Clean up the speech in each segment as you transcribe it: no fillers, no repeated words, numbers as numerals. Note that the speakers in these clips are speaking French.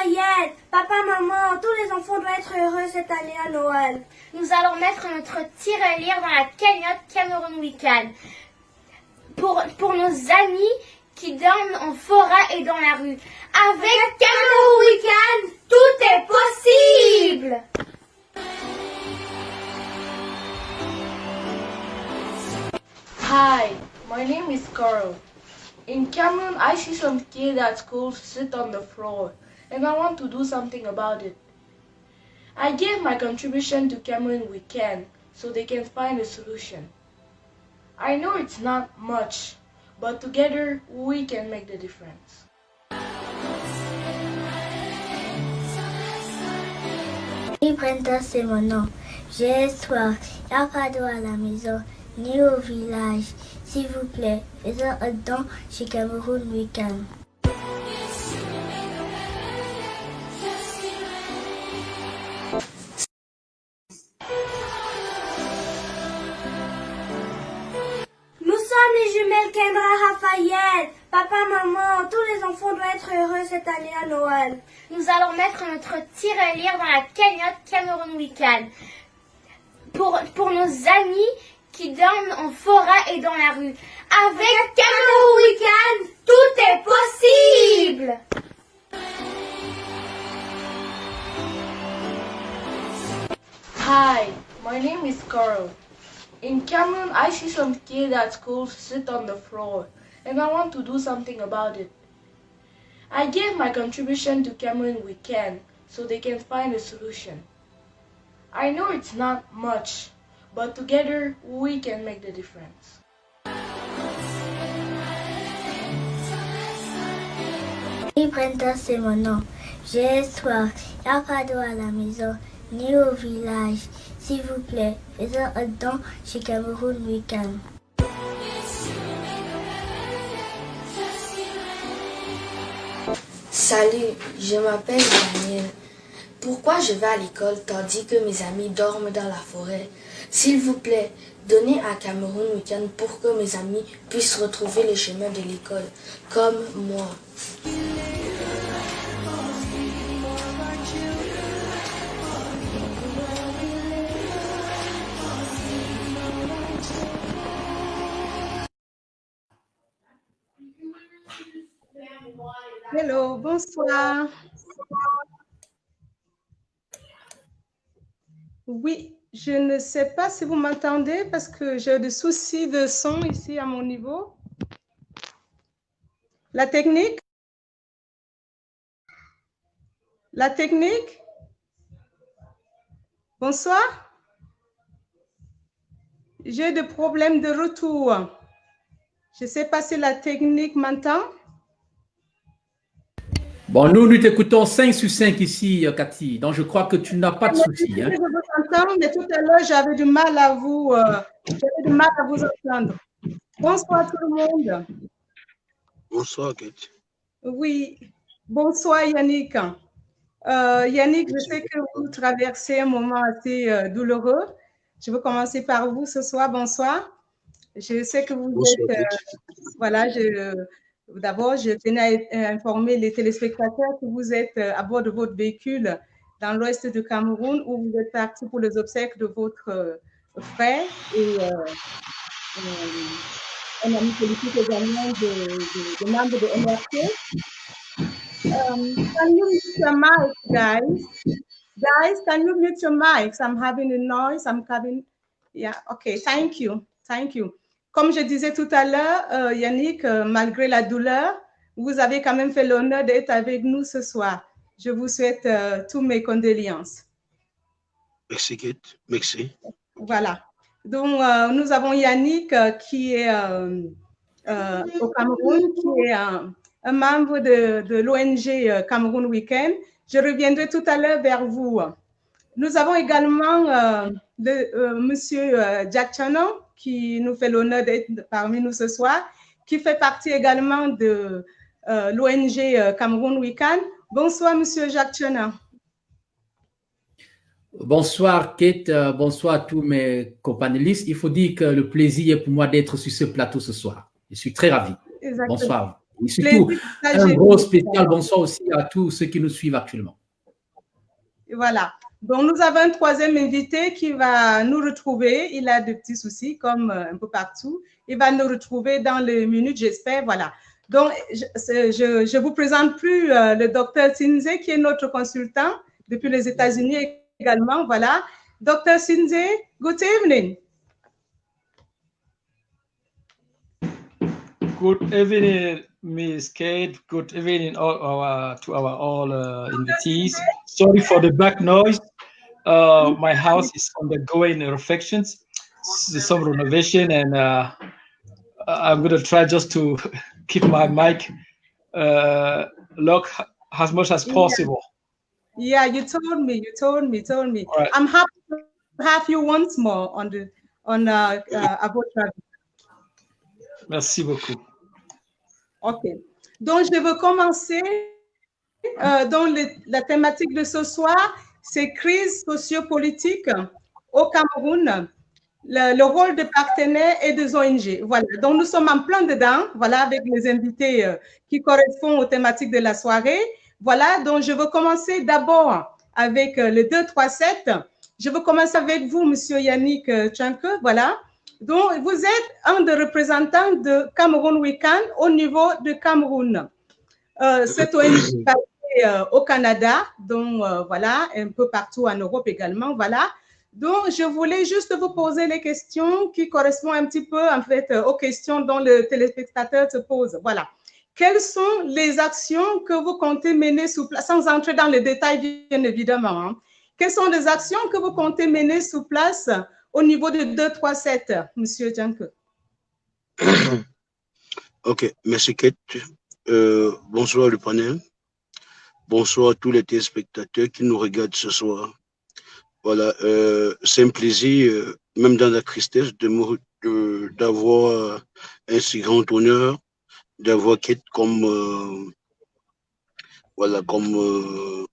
Raphaël, papa, maman, tous les enfants doivent être heureux cette année à Noël. Nous allons mettre notre tirelire dans la cagnotte Cameroun Weekend. Pour nos amis qui dorment en forêt et dans la rue. Avec Cameroun Weekend, tout est possible! Hi, my name is Carl. In Cameroon, I see some kids at school sit on the floor, and I want to do something about it. I gave my contribution to Cameroon Weekend so they can find a solution. I know it's not much, but together we can make the difference. Brenda, c'est mon nom. J'ai soif, y a pas d'eau à la maison, ni au village. S'il vous plaît, faisons un don chez Cameroun Weekend. Nous sommes les jumelles Kendra, Raphaël. Papa, maman, tous les enfants doivent être heureux cette année à Noël. Nous allons mettre notre tirelire dans la cagnotte Cameroun Weekend. Pour nos amis qui dorment en forêt et dans la rue. Avec Cameroun Weekend, tout est possible! Hi, my name is Carl. In Cameroon, I see some kids at school sit on the floor, and I want to do something about it. I gave my contribution to Cameroon Weekend so they can find a solution. I know it's not much, but together we can make the difference. Brenda, c'est mon nom. J'ai soif, y a pas d'eau à la maison, ni au village. S'il vous plaît, faisons un don chez Cameroun Weekend. Salut, je m'appelle Daniel. Pourquoi je vais à l'école tandis que mes amis dorment dans la forêt? S'il vous plaît, donnez à Cameroun Weekend pour que mes amis puissent retrouver le chemin de l'école, comme moi. Hello, bonsoir. Oui, je ne sais pas si vous m'entendez parce que j'ai des soucis de son ici à mon niveau. La technique? La technique? Bonsoir. J'ai des problèmes de retour. Je ne sais pas si la technique m'entend. Bon, nous t'écoutons 5 sur 5 ici, Cathy. Donc, je crois que tu n'as pas de souci. Je vous entends, mais tout à l'heure, j'avais du mal à vous entendre. Bonsoir tout le monde. Bonsoir, Cathy. Oui, bonsoir Yannick. Yannick, je sais que vous traversez un moment assez douloureux. Je veux commencer par vous ce soir. Bonsoir. Je sais que vous êtes… voilà, d'abord, je tenais à informer les téléspectateurs que vous êtes à bord de votre véhicule dans l'ouest du Cameroun où vous êtes parti pour les obsèques de votre frère et un ami politique également de membre de MRC. Can you mute your mic, guys? Guys, can you mute your mics? I'm having a noise. I'm having… Yeah, okay, thank you. Thank you. Comme je disais tout à l'heure, Yannick, malgré la douleur, vous avez quand même fait l'honneur d'être avec nous ce soir. Je vous souhaite toutes mes condoléances. Merci, Kate. Merci. Voilà. Donc, nous avons Yannick qui est au Cameroun, qui est un membre de l'ONG Cameroun Weekend. Je reviendrai tout à l'heure vers vous. Nous avons également Monsieur Jack Chanon, qui nous fait l'honneur d'être parmi nous ce soir, qui fait partie également de l'ONG Cameroun Weekend. Bonsoir, Monsieur Jacques Chanon. Bonsoir, Kate. Bonsoir à tous mes companélistes. Il faut dire que le plaisir est pour moi d'être sur ce plateau ce soir. Je suis très ravi. Exactement. Bonsoir. Et surtout, Plaisir un partagé. gros spécial bonsoir aussi à tous ceux qui nous suivent actuellement. Voilà. Donc, nous avons un troisième invité qui va nous retrouver. Il a de petits soucis, comme un peu partout. Il va nous retrouver dans les minutes, j'espère. Voilà. Donc, je vous présente plus le docteur Sinze, qui est notre consultant depuis les États-Unis également. Voilà. Dr. Sinze, good evening. Good evening, Miss Kate. Good evening to our invitees. Sorry for the back noise. My house is undergoing renovations, some renovation, and I'm going to try just to keep my mic locked as much as possible. Yeah, you told me. Right. I'm happy to have you once more on About Travel. Merci beaucoup. OK. Donc, je veux commencer. Donc, la thématique de ce soir, c'est crise sociopolitique au Cameroun, le rôle des partenaires et des ONG. Voilà. Donc, nous sommes en plein dedans, voilà, avec les invités qui correspondent aux thématiques de la soirée. Voilà. Donc, je veux commencer d'abord avec le 2-3-7. Je veux commencer avec vous, Monsieur Yannick Tchanke. Voilà. Donc, vous êtes un des représentants de Cameroun Weekend au niveau de Cameroun. Cette ONG est basée au Canada, donc voilà, un peu partout en Europe également, voilà. Donc, je voulais juste vous poser les questions qui correspondent un petit peu, en fait, aux questions dont le téléspectateur se pose. Voilà. Quelles sont les actions que vous comptez mener sous place, sans entrer dans les détails, bien évidemment, hein. Quelles sont les actions que vous comptez mener sous place au niveau de 2-3-7, Monsieur Tchanke? Ok, merci Kate. Bonsoir le panel. Bonsoir à tous les téléspectateurs qui nous regardent ce soir. Voilà, c'est un plaisir, même dans la tristesse, d'avoir un si grand honneur, d'avoir Kate comme voilà, comme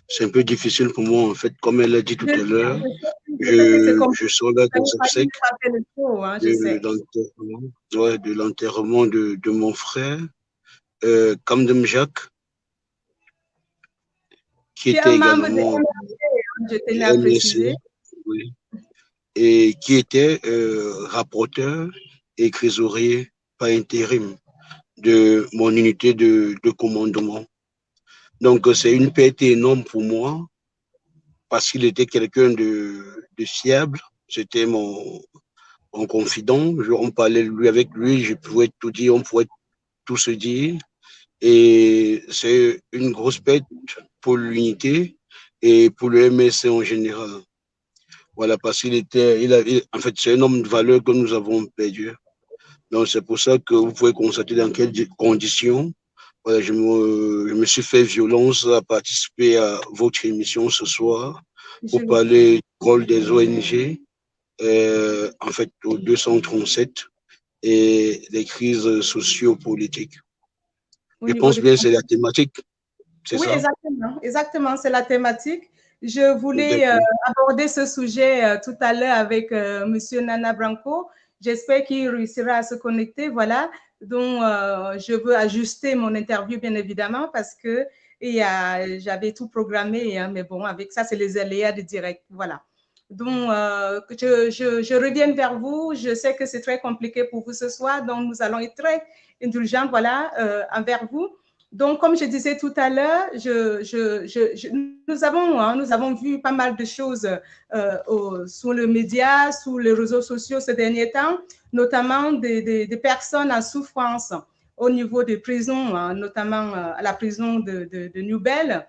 c'est un peu difficile pour moi, en fait, comme elle a dit tout à l'heure. Je sors là des obsèques de l'enterrement de mon frère, Kamdem Jacques, qui était également MNC, oui, et qui était rapporteur et trésorier par intérim de mon unité de commandement. Donc, c'est une perte énorme pour moi parce qu'il était quelqu'un de fiable. C'était mon confident. On parlait avec lui, je pouvais tout dire, on pouvait tout se dire. Et c'est une grosse perte pour l'unité et pour le MSC en général. Voilà, parce qu'il était, en fait, c'est un homme de valeur que nous avons perdu. Donc, c'est pour ça que vous pouvez constater dans quelles conditions. Voilà, je me suis fait violence à participer à votre émission ce soir pour parler du rôle des ONG, en fait, au 237 et des crises sociopolitiques. Je pense bien que c'est la thématique. Oui, ça? Exactement, c'est la thématique. Je voulais aborder ce sujet tout à l'heure avec Monsieur Nana Branco. J'espère qu'il réussira à se connecter, voilà. Donc, je veux ajuster mon interview, bien évidemment, parce que j'avais tout programmé, hein, mais bon, avec ça, c'est les aléas de direct, voilà. Donc, je reviens vers vous. Je sais que c'est très compliqué pour vous ce soir, donc nous allons être très indulgents, voilà, envers vous. Donc, comme je disais tout à l'heure, nous avons vu pas mal de choses sur le média, sur les réseaux sociaux ces derniers temps, notamment des personnes en souffrance au niveau des prisons, hein, notamment à la prison de Nouvelle,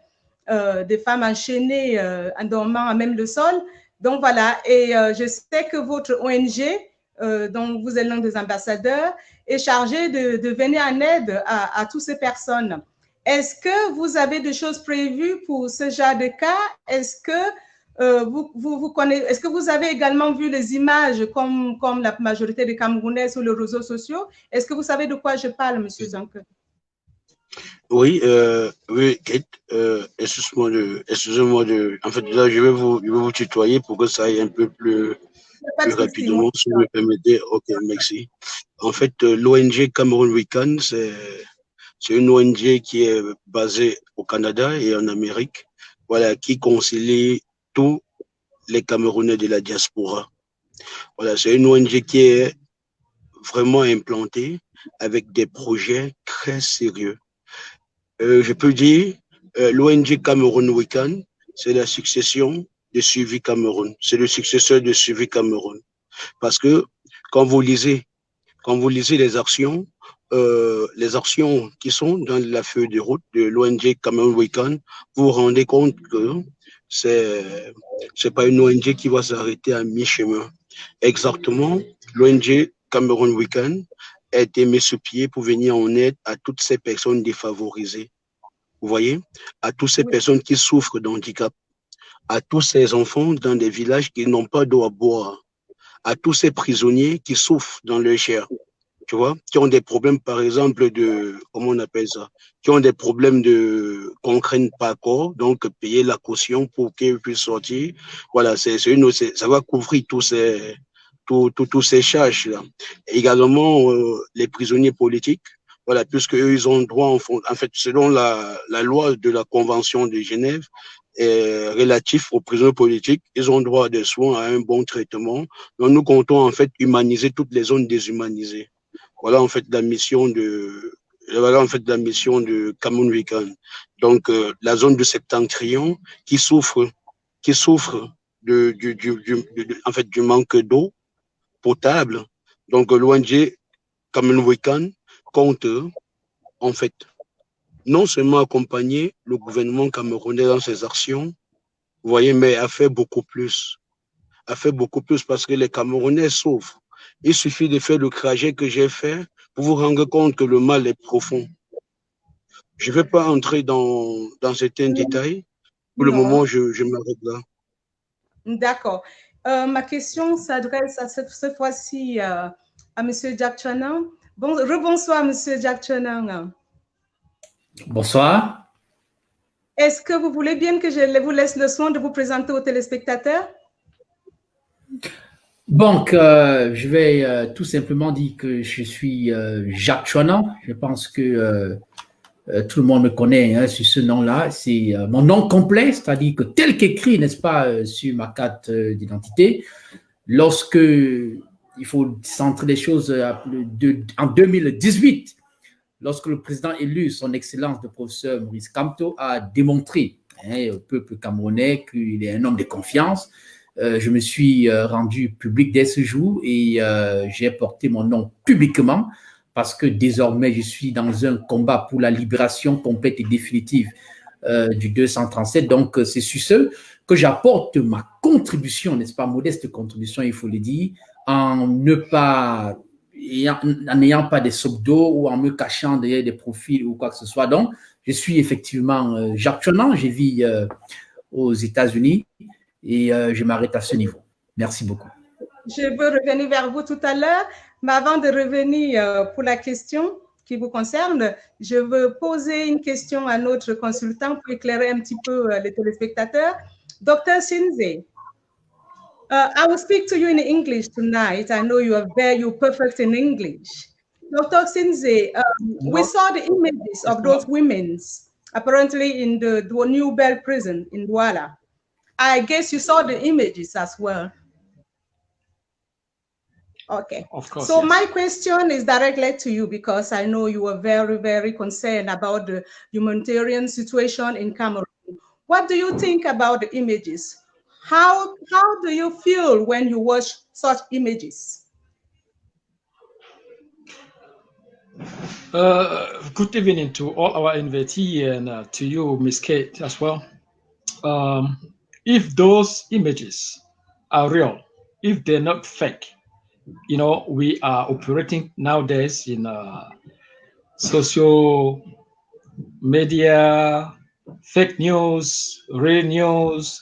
des femmes enchaînées en dormant à même le sol. Donc, voilà, et je sais que votre ONG, dont vous êtes l'un des ambassadeurs, est chargé de venir en aide à toutes ces personnes. Est-ce que vous avez des choses prévues pour ce genre de cas? Est-ce que vous connaissez, est-ce que vous avez également vu les images comme la majorité des Camerounais sur les réseaux sociaux? Est-ce que vous savez de quoi je parle, Monsieur Zanke? Oui, oui, Kate, excusez-moi en fait, là, je vais vous tutoyer pour que ça aille un peu plus Pas de plus souci, moi. rapidement, si vous me permettez. Ok, merci. En fait, l'ONG Cameroun Weekend, c'est une ONG qui est basée au Canada et en Amérique, voilà, qui concilie tous les Camerounais de la diaspora. Voilà, c'est une ONG qui est vraiment implantée avec des projets très sérieux. Je peux dire, l'ONG Cameroun Weekend, c'est la succession de Suivi Cameroun. C'est le successeur de Suivi Cameroun. Parce que quand vous lisez les actions qui sont dans la feuille de route de l'ONG Cameroun Weekend, vous vous rendez compte que c'est pas une ONG qui va s'arrêter à mi-chemin. Exactement, l'ONG Cameroun Weekend a été mise sur pied pour venir en aide à toutes ces personnes défavorisées. Vous voyez, à toutes ces personnes qui souffrent d'handicap, à tous ces enfants dans des villages qui n'ont pas d'eau à boire, à tous ces prisonniers qui souffrent dans leur chair, tu vois, qui ont des problèmes, par exemple, comment on appelle ça, qui ont des problèmes qu'on ne craigne pas corps, donc payer la caution pour qu'ils puissent sortir. Voilà, ça va couvrir tous ces charges-là. Également, les prisonniers politiques, voilà, puisque eux, ils ont droit, en fait, selon la loi de la Convention de Genève, relatif aux prisonniers politiques, ils ont droit à des soins, à un bon traitement. Donc, nous comptons, en fait, humaniser toutes les zones déshumanisées. Voilà, en fait, la mission de Cameroun Weekend. Donc, la zone de Septentrion qui souffre en fait, du manque d'eau potable. Donc, l'ONG Cameroun Weekend compte, en fait, non seulement accompagner le gouvernement camerounais dans ses actions, vous voyez, mais a fait beaucoup plus. Parce que les Camerounais souffrent. Il suffit de faire le trajet que j'ai fait pour vous rendre compte que le mal est profond. Je ne vais pas entrer dans certains détails. Pour le moment, je m'arrête là. D'accord. Ma question s'adresse cette fois-ci à M. Jack Chonan. Rebonsoir, M. Jack Chonan. Bonsoir. Est-ce que vous voulez bien que je vous laisse le soin de vous présenter aux téléspectateurs? Donc, je vais tout simplement dire que je suis Jacques Chonan. Je pense que tout le monde me connaît sur ce nom-là. C'est mon nom complet, c'est-à-dire que tel qu'écrit, n'est-ce pas, sur ma carte d'identité. Lorsque il faut centrer les choses en 2018, lorsque le président élu, son excellence le professeur Maurice Kamto, a démontré au peuple camerounais qu'il est un homme de confiance, je me suis rendu public dès ce jour et j'ai porté mon nom publiquement parce que désormais, je suis dans un combat pour la libération complète et définitive du 237. Donc, c'est sur ce que j'apporte ma contribution, n'est-ce pas, modeste contribution, il faut le dire, en n'ayant pas des pseudos ou en me cachant derrière des profils ou quoi que ce soit. Donc, je suis effectivement Jacques Chonan, je vis aux États-Unis et je m'arrête à ce niveau. Merci beaucoup. Je veux revenir vers vous tout à l'heure, mais avant de revenir pour la question qui vous concerne, je veux poser une question à notre consultant pour éclairer un petit peu les téléspectateurs. Dr. Sinze, I will speak to you in English tonight. I know you're perfect in English. Dr. Sinze, we saw the images of those women apparently in the New Bell prison in Douala. I guess you saw the images as well. Okay. Of course. So yes. my question is directly to you because I know you are very, very concerned about the humanitarian situation in Cameroon. What do you think about the images? How do you feel when you watch such images? Good evening to all our invitees and to you, Ms. Kate, as well. If those images are real, if they're not fake, you know, we are operating nowadays in social media, fake news, real news,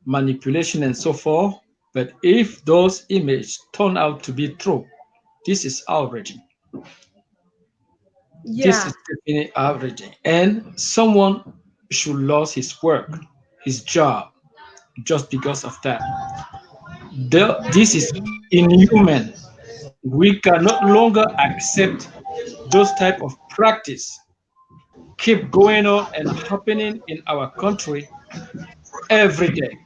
manipulation, and so forth. But if those images turn out to be true, this is outraging. Yeah. This is definitely outraging. And someone should lose his work, his job, just because of that. This is inhuman. We can no longer accept those type of practice keep going on and happening in our country every day.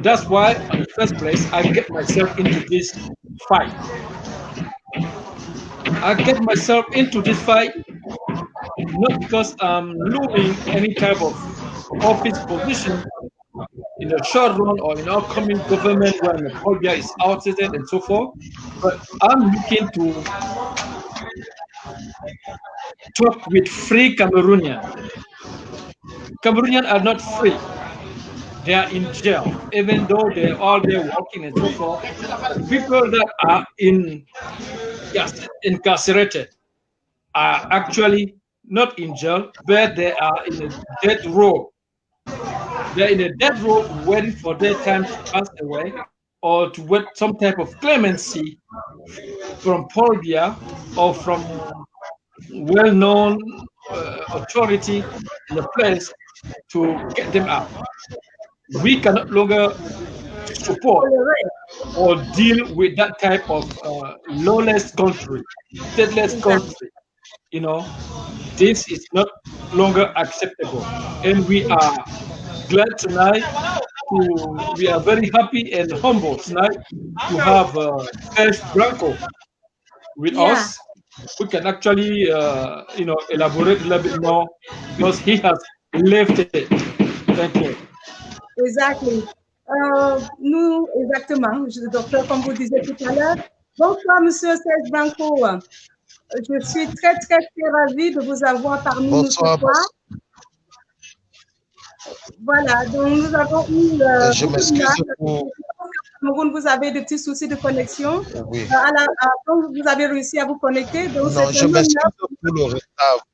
That's why, in the first place, I get myself into this fight. I get myself into this fight not because I'm losing any type of office position in the short run or in upcoming government when Colombia is outdated and so forth, but I'm looking to talk with free Cameroonians. Cameroonians are not free. They are in jail, even though they're all there working and so forth. People that are incarcerated are actually not in jail, but they are in a death row. They're in a death row waiting for their time to pass away or to wait some type of clemency from Paul Biya or from well-known authority in the place to get them out. We cannot longer support or deal with that type of lawless country, stateless country. You know, this is not longer acceptable, and we are glad tonight. We are very happy and humble tonight to have Serge Branco with us. We can actually, elaborate a little bit more because he has left it. Thank you. Exactly. Nous, exactement, docteur, comme vous disiez tout à l'heure. Bonsoir, monsieur Serge Branco. Je suis très, très, très ravie de vous avoir parmi nous ce soir. Voilà, donc nous avons eu... je m'excuse pour... Vous avez des petits soucis de connexion. Oui. Donc, vous avez réussi à vous connecter. Donc non, je m'excuse pour le retard.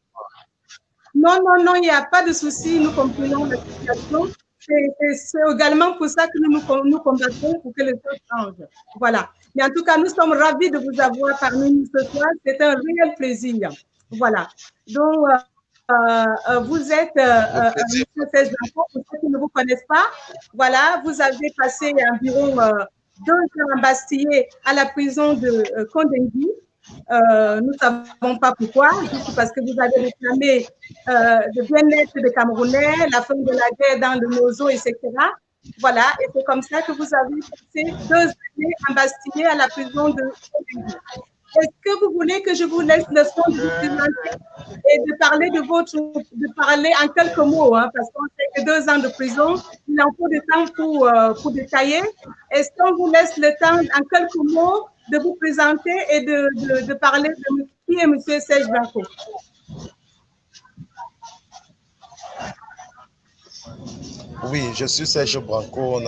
Non, il n'y a pas de souci. Nous comprenons la situation. C'est également pour ça que nous combattons pour que les choses changent. Voilà. Mais en tout cas, nous sommes ravis de vous avoir parmi nous ce soir. C'est un réel plaisir. Voilà. Donc, vous êtes Monsieur Serge Branco, pour ceux qui ne vous connaissent pas. Voilà, vous avez passé environ 2 ans embastillé à la prison de Kondengui. Nous ne savons pas pourquoi, juste parce que vous avez réclamé le bien-être des Camerounais, la fin de la guerre dans le Mozo, etc. Voilà, et c'est comme ça que vous avez passé 2 années embastillé à la prison de Kondengui. Est-ce que vous voulez que je vous laisse le soin de vous présenter et de parler en quelques mots, hein, parce qu'on sait que 2 ans de prison, il en faut du temps pour détailler. Est-ce qu'on vous laisse le temps en quelques mots de vous présenter et de parler de qui est M. Serge Branco? Oui, je suis Serge Branco,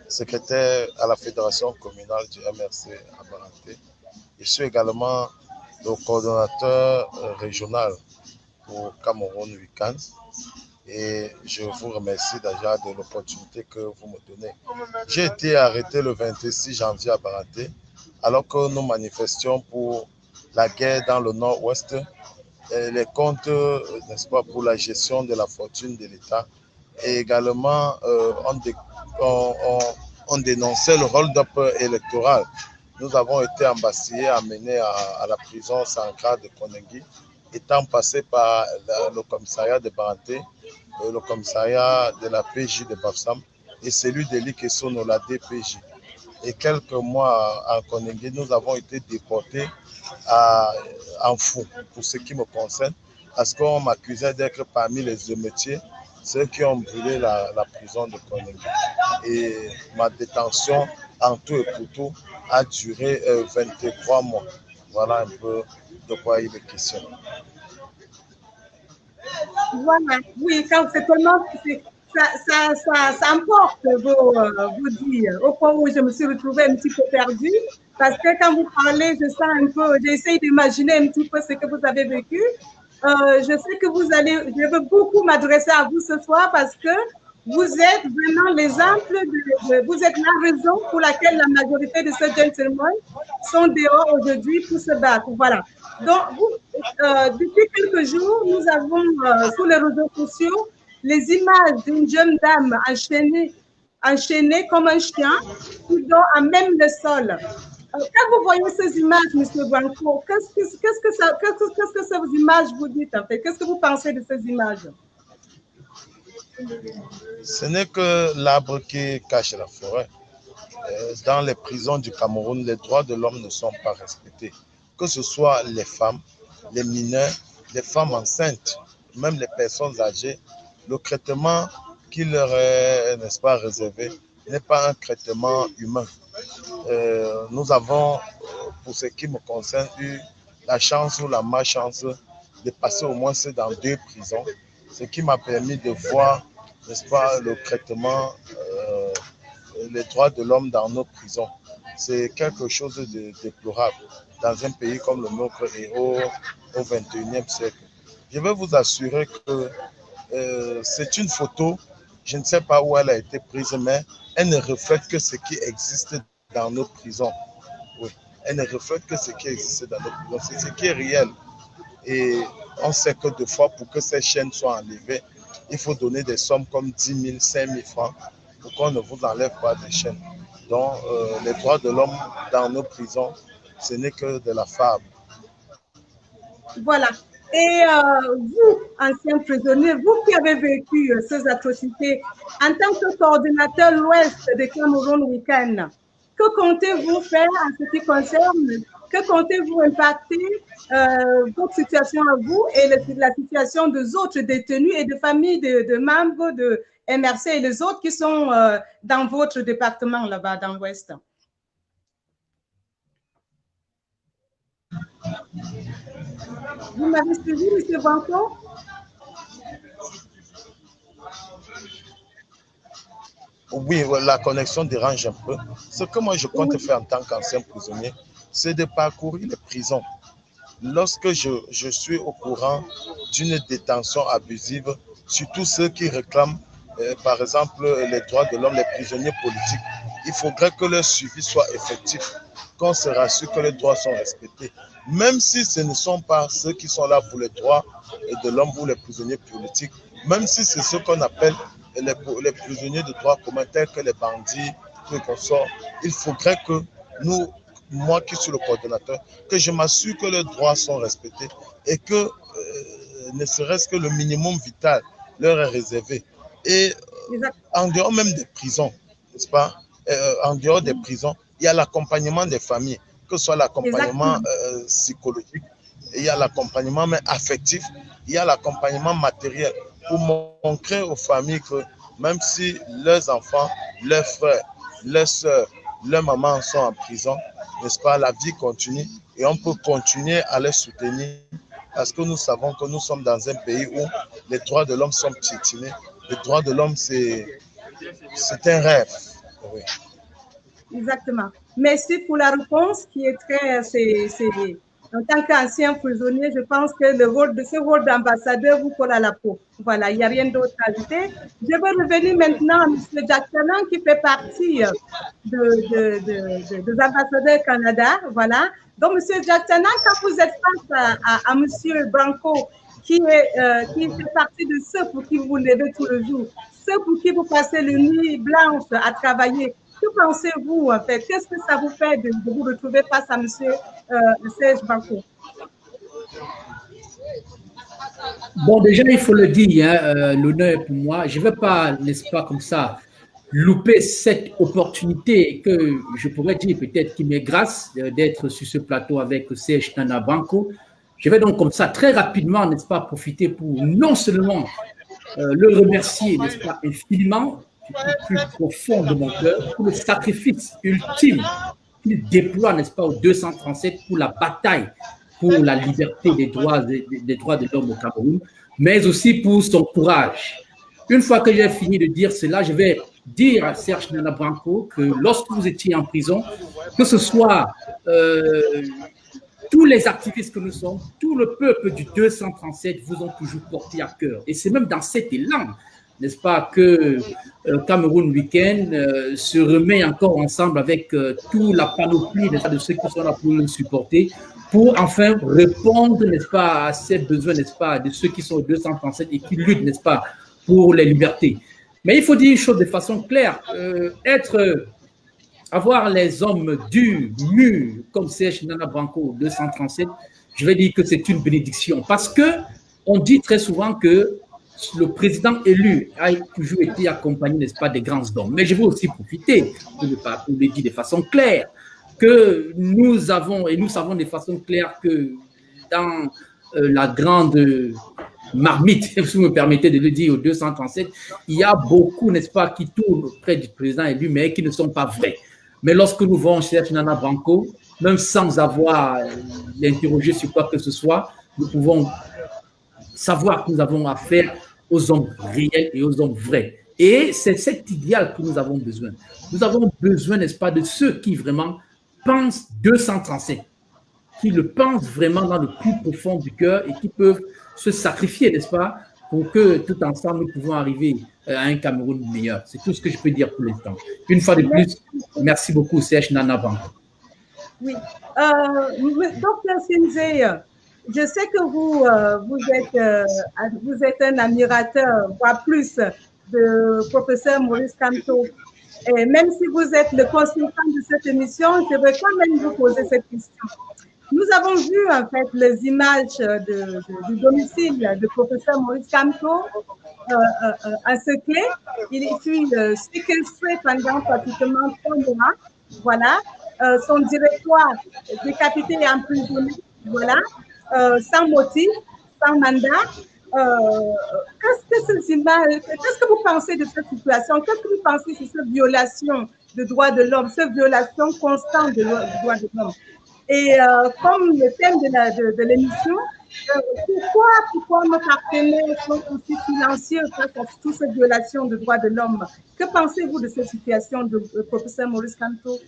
secrétaire à la Fédération communale du MRC à Baranté. Je suis également le coordonnateur régional pour Cameroun Weekend et je vous remercie déjà de l'opportunité que vous me donnez. J'ai été arrêté le 26 janvier à Baranté alors que nous manifestions pour la guerre dans le nord-ouest, les comptes, n'est-ce pas, pour la gestion de la fortune de l'État et également on dénonçait le hold-up électoral. Nous avons été embastillés, amenés à la prison centrale de Kondengui, étant passés par le commissariat de Baranté, le commissariat de la PJ de Bafsam et celui de l'Ikesono, la DPJ. Et quelques mois à Kondengui, nous avons été déportés en fou, pour ce qui me concerne, parce qu'on m'accusait d'être parmi les émeutiers, ceux qui ont brûlé la prison de Kondengui. Et ma détention en tout et pour tout a duré 23 mois. Voilà un peu de quoi il est question. Voilà, oui, quand c'est tellement... Ça emporte vos dires, au point où je me suis retrouvée un petit peu perdue, parce que quand vous parlez, je sens un peu, j'essaie d'imaginer un petit peu ce que vous avez vécu. Je sais que je veux beaucoup m'adresser à vous ce soir parce que vous êtes vraiment l'exemple, vous êtes la raison pour laquelle la majorité de ces gentlemen sont dehors aujourd'hui pour se battre. Voilà. Donc, depuis quelques jours, nous avons sur les réseaux sociaux les images d'une jeune dame enchaînée enchaîné comme un chien, qui dort à même le sol. Quand vous voyez ces images, M. Branco, qu'est-ce que ces images vous dites en fait? Qu'est-ce que vous pensez de ces images? Ce n'est que l'arbre qui cache la forêt. Dans les prisons du Cameroun, les droits de l'homme ne sont pas respectés. Que ce soit les femmes, les mineurs, les femmes enceintes, même les personnes âgées, le traitement qui leur est, n'est-ce pas, réservé n'est pas un traitement humain. Nous avons, pour ce qui me concerne, eu la chance ou la malchance de passer au moins dans 2 prisons, ce qui m'a permis de voir, n'est-ce pas, le traitement, les droits de l'homme dans nos prisons. C'est quelque chose de déplorable dans un pays comme le nôtre et au XXIe siècle. Je vais vous assurer que c'est une photo, je ne sais pas où elle a été prise, mais elle ne reflète que ce qui existe dans nos prisons. Oui, elle ne reflète que ce qui existe dans nos prisons. C'est ce qui est réel. Et on sait que des fois, pour que ces chaînes soient enlevées, il faut donner des sommes comme 10 000, 5 000 francs pour qu'on ne vous enlève pas des chaînes. Donc, les droits de l'homme dans nos prisons, ce n'est que de la fable. Voilà. Et vous, anciens prisonniers, vous qui avez vécu ces atrocités, en tant que coordinateur l'Ouest de Cameroun Week-end, que comptez-vous faire en ce qui concerne, que comptez-vous impacter votre situation à vous et la situation des autres détenus et de familles de membres de MRC et les autres qui sont dans votre département là-bas dans l'Ouest? Vous m'avez suivi, M. Branco? Oui, la connexion dérange un peu. Ce que moi je compte faire en tant qu'ancien prisonnier, c'est de parcourir les prisons. Lorsque je suis au courant d'une détention abusive, surtout ceux qui réclament, par exemple, les droits de l'homme, les prisonniers politiques, il faudrait que leur suivi soit effectif, qu'on se rassure que les droits sont respectés. Même si ce ne sont pas ceux qui sont là pour les droits de l'homme ou les prisonniers politiques, même si c'est ce qu'on appelle les prisonniers de droit commun, tels que les bandits, les consorts, il faudrait que nous, moi qui suis le coordonnateur, que je m'assure que les droits sont respectés et que ne serait-ce que le minimum vital leur est réservé. Et en dehors même des prisons, n'est-ce pas, en dehors des prisons, il y a l'accompagnement des familles, que ce soit l'accompagnement psychologique, il y a l'accompagnement affectif, il y a l'accompagnement matériel pour montrer aux familles que même si leurs enfants, leurs frères, leurs soeurs, leurs mamans sont en prison, n'est-ce pas, la vie continue et on peut continuer à les soutenir parce que nous savons que nous sommes dans un pays où les droits de l'homme sont piétinés. Les droits de l'homme, c'est un rêve. Oui. Exactement. Merci pour la réponse qui est très... En tant qu'ancien prisonnier, je pense que ce rôle d'ambassadeur vous colle à la peau. Voilà, il n'y a rien d'autre à ajouter. Je vais revenir maintenant à M. Jackson qui fait partie des ambassadeurs Canada. Voilà. Donc, M. Jackson, quand vous êtes face à M. Branco, qui fait partie de ceux pour qui vous levez tous les jours, ceux pour qui vous passez les nuits blanches à travailler, que pensez-vous en fait? Qu'est-ce que ça vous fait de vous retrouver face à M. Serge Branco? Bon, déjà, il faut le dire, hein, l'honneur pour moi. Je ne vais pas, n'est-ce pas, comme ça, louper cette opportunité que je pourrais dire peut-être qui m'est grâce d'être sur ce plateau avec Serge Nana Branco. Je vais donc comme ça très rapidement, n'est-ce pas, profiter pour non seulement le remercier, n'est-ce pas, infiniment, du plus profond de mon cœur, pour le sacrifice ultime qu'il déploie, n'est-ce pas, au 237 pour la bataille pour la liberté des droits de l'homme au Cameroun, mais aussi pour son courage. Une fois que j'ai fini de dire cela, je vais dire à Serge Nana Branco que lorsque vous étiez en prison, que ce soit tous les activistes que nous sommes, tout le peuple du 237 vous ont toujours porté à cœur. Et c'est même dans cet élan, n'est-ce pas, que Cameroun Week-end se remet encore ensemble avec toute la panoplie de ceux qui sont là pour nous supporter, pour enfin répondre, n'est-ce pas, à ces besoins, n'est-ce pas, de ceux qui sont au 237 et qui luttent, n'est-ce pas, pour les libertés. Mais il faut dire une chose de façon claire. Avoir les hommes durs, mûrs, comme Serge Nana Branco 237, je vais dire que c'est une bénédiction. Parce que on dit très souvent que le président élu a toujours été accompagné, n'est-ce pas, des grands hommes. Mais je veux aussi profiter, pour le dire de façon claire, que nous savons de façon claire que dans la grande marmite, si vous me permettez de le dire, au 237, il y a beaucoup, n'est-ce pas, qui tournent auprès du président élu, mais qui ne sont pas vrais. Mais lorsque nous voyons Serge Nana Branco, même sans avoir l'interrogé sur quoi que ce soit, nous pouvons savoir que nous avons affaire aux hommes réels et aux hommes vrais. Et c'est cet idéal que nous avons besoin. Nous avons besoin, n'est-ce pas, de ceux qui vraiment pensent 237, qui le pensent vraiment dans le plus profond du cœur et qui peuvent se sacrifier, n'est-ce pas, pour que tout ensemble nous pouvons arriver à un Cameroun meilleur. C'est tout ce que je peux dire pour l'instant. Une fois de plus, merci beaucoup, Serge Nana Branco. Oui. Docteur Sinzé, je sais que vous êtes un admirateur, voire plus, de professeur Maurice Kamto. Et même si vous êtes le consultant de cette émission, je vais quand même vous poser cette question. Nous avons vu en fait les images du domicile du professeur Maurice Kamto à Seclé. Il fut séquestré pendant pratiquement 3 mois. Voilà. Son directoire décapité et emprisonné. Voilà. Sans motif, sans mandat. Qu'est-ce que vous pensez de cette situation? Qu'est-ce que vous pensez sur cette violation de droits de l'homme, cette violation constante de droits de l'homme? Et comme le thème de l'émission, pourquoi nos partenaires sont aussi silencieux face à toutes ces violations de droits de l'homme? Que pensez-vous de cette situation de professeur Maurice Kamto?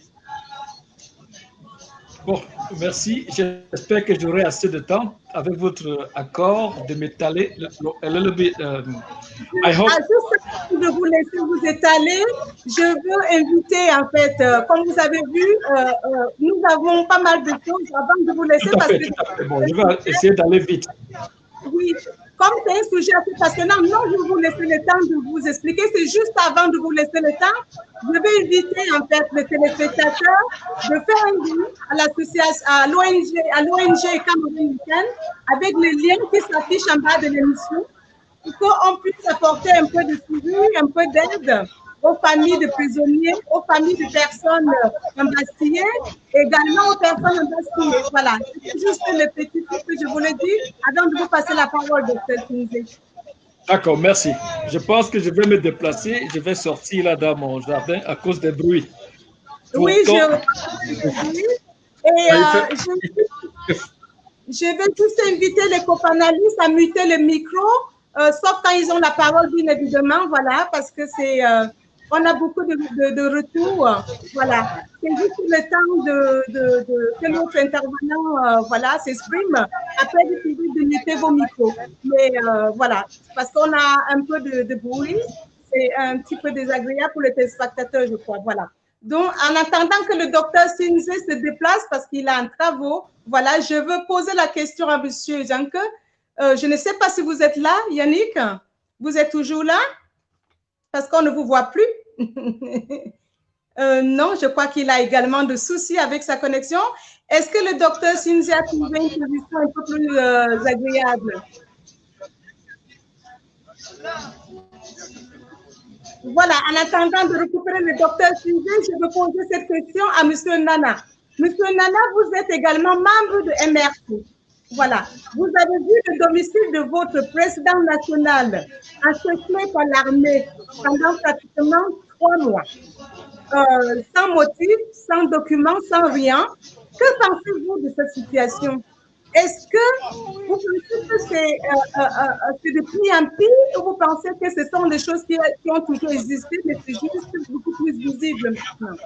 Bon, merci. J'espère que j'aurai assez de temps, avec votre accord, de m'étaler a little bit. I hope. Juste de vous laisser vous étaler, je veux inviter, en fait, comme vous avez vu, nous avons pas mal de choses avant de vous laisser. Tout à fait. Bon, je vais essayer d'aller vite. Oui, comme c'est un sujet assez passionnant, non, je vais vous laisser le temps de vous expliquer. C'est juste avant de vous laisser le temps, je vais inviter en fait les téléspectateurs de faire un lien à l'association, à l'ONG Cameroun Week-end avec les liens qui s'affichent en bas de l'émission pour qu'on puisse apporter un peu de suivi, un peu d'aide aux familles de prisonniers, aux familles de personnes embastillées, également aux personnes embastillées. Voilà, c'est juste le petit truc que je voulais dire avant de vous passer la parole, Dr. Sinzé. D'accord, merci. Je pense que je vais me déplacer. Je vais sortir là dans mon jardin à cause des bruits. Oui, je vais juste inviter les copanalistes à muter le micro, sauf quand ils ont la parole, bien évidemment, voilà, parce que c'est... on a beaucoup de retours, voilà. C'est juste le temps que notre intervenant voilà, s'exprime. Après, vous pouvez démuter vos micros. Mais voilà, parce qu'on a un peu de bruit, c'est un petit peu désagréable pour les téléspectateurs, je crois. Voilà. Donc, en attendant que le docteur Sinzé se déplace parce qu'il est en travaux, voilà, je veux poser la question à monsieur Janke. Je ne sais pas si vous êtes là, Yannick. Vous êtes toujours là? Parce qu'on ne vous voit plus. Non, je crois qu'il a également de soucis avec sa connexion. Est-ce que le docteur Sinzé a trouvé une solution un peu plus agréable? Voilà, en attendant de récupérer le docteur Sinzé, je veux poser cette question à monsieur Nana. Monsieur Nana, vous êtes également membre de MRC. Voilà, vous avez vu le domicile de votre président national encerclé par l'armée pendant pratiquement 3 mois, sans motif, sans document, sans rien. Que pensez-vous de cette situation? Est-ce que vous pensez que c'est de pire en pire ou vous pensez que ce sont des choses qui ont toujours existé, mais c'est juste beaucoup plus visible maintenant?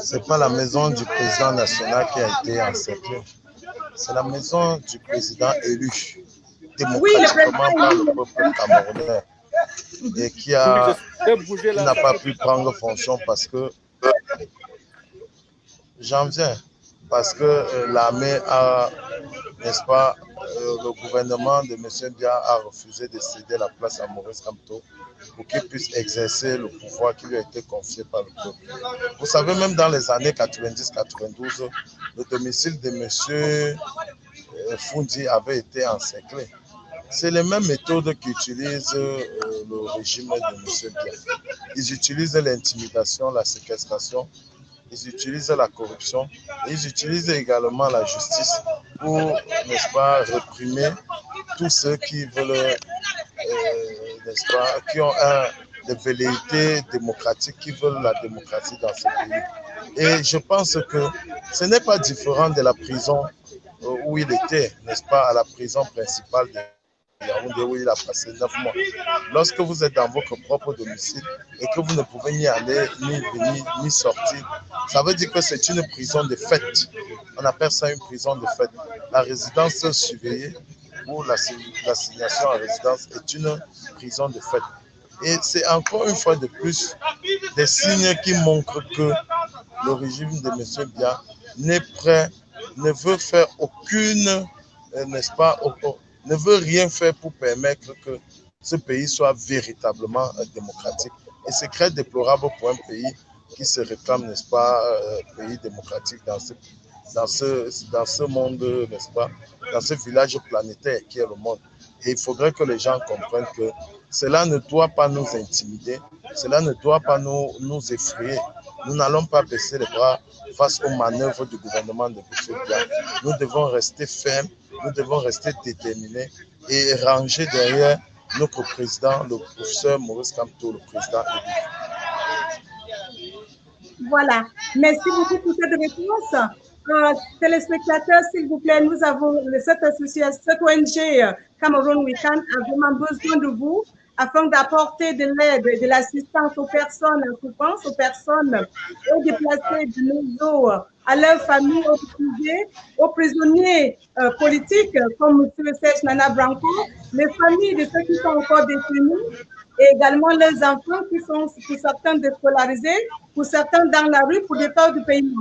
C'est pas la maison du président national qui a été encerclée. C'est la maison du président élu démocratiquement par le peuple camerounais et qui n'a pas pu prendre fonction parce que j'en viens. Parce que l'armée a n'est-ce pas, le gouvernement de M. Dia a refusé de céder la place à Maurice Kamto pour qu'il puisse exercer le pouvoir qui lui a été confié par le peuple. Vous savez, même dans les années 90-92, le domicile de M. Fundi avait été encerclé. C'est les mêmes méthodes qu'utilise le régime de M. Dia. Ils utilisent l'intimidation, la séquestration, ils utilisent la corruption, et ils utilisent également la justice pour, n'est-ce pas, réprimer tous ceux qui veulent, n'est-ce pas, qui ont des velléités démocratiques, qui veulent la démocratie dans ce pays. Et je pense que ce n'est pas différent de la prison où il était, n'est-ce pas, à la prison principale de Yaoundé où il a passé 9 mois. Lorsque vous êtes dans votre propre domicile et que vous ne pouvez ni aller, ni venir, ni sortir, ça veut dire que c'est une prison de fait. On appelle ça une prison de fait. La résidence surveillée ou l'assignation à résidence est une prison de fait. Et c'est encore une fois de plus des signes qui montrent que le régime de M. Dia n'est prêt, ne veut faire aucune, n'est-ce pas, ne veut rien faire pour permettre que ce pays soit véritablement démocratique. Et c'est très déplorable pour un pays qui se réclame, n'est-ce pas, pays démocratique dans ce monde, n'est-ce pas, dans ce village planétaire qui est le monde. Et il faudrait que les gens comprennent que cela ne doit pas nous intimider, cela ne doit pas nous effrayer. Nous n'allons pas baisser les bras face aux manœuvres du gouvernement de M. Dia. Nous devons rester fermes, nous devons rester déterminés et ranger derrière notre président, le professeur Maurice Kamto, le président élu. Voilà. Merci beaucoup pour cette réponse. Téléspectateurs, s'il vous plaît, nous avons cette association, cette ONG Cameroun Weekend a vraiment besoin de vous afin d'apporter de l'aide et de l'assistance aux personnes en souffrance, aux personnes aux déplacés de nos eaux, à leurs familles, aux privés, aux prisonniers politiques comme M. Serge Nana Branco, les familles de ceux qui sont encore détenus et également les enfants qui sont pour certains déscolarisés, pour certains dans la rue pour départ du pays.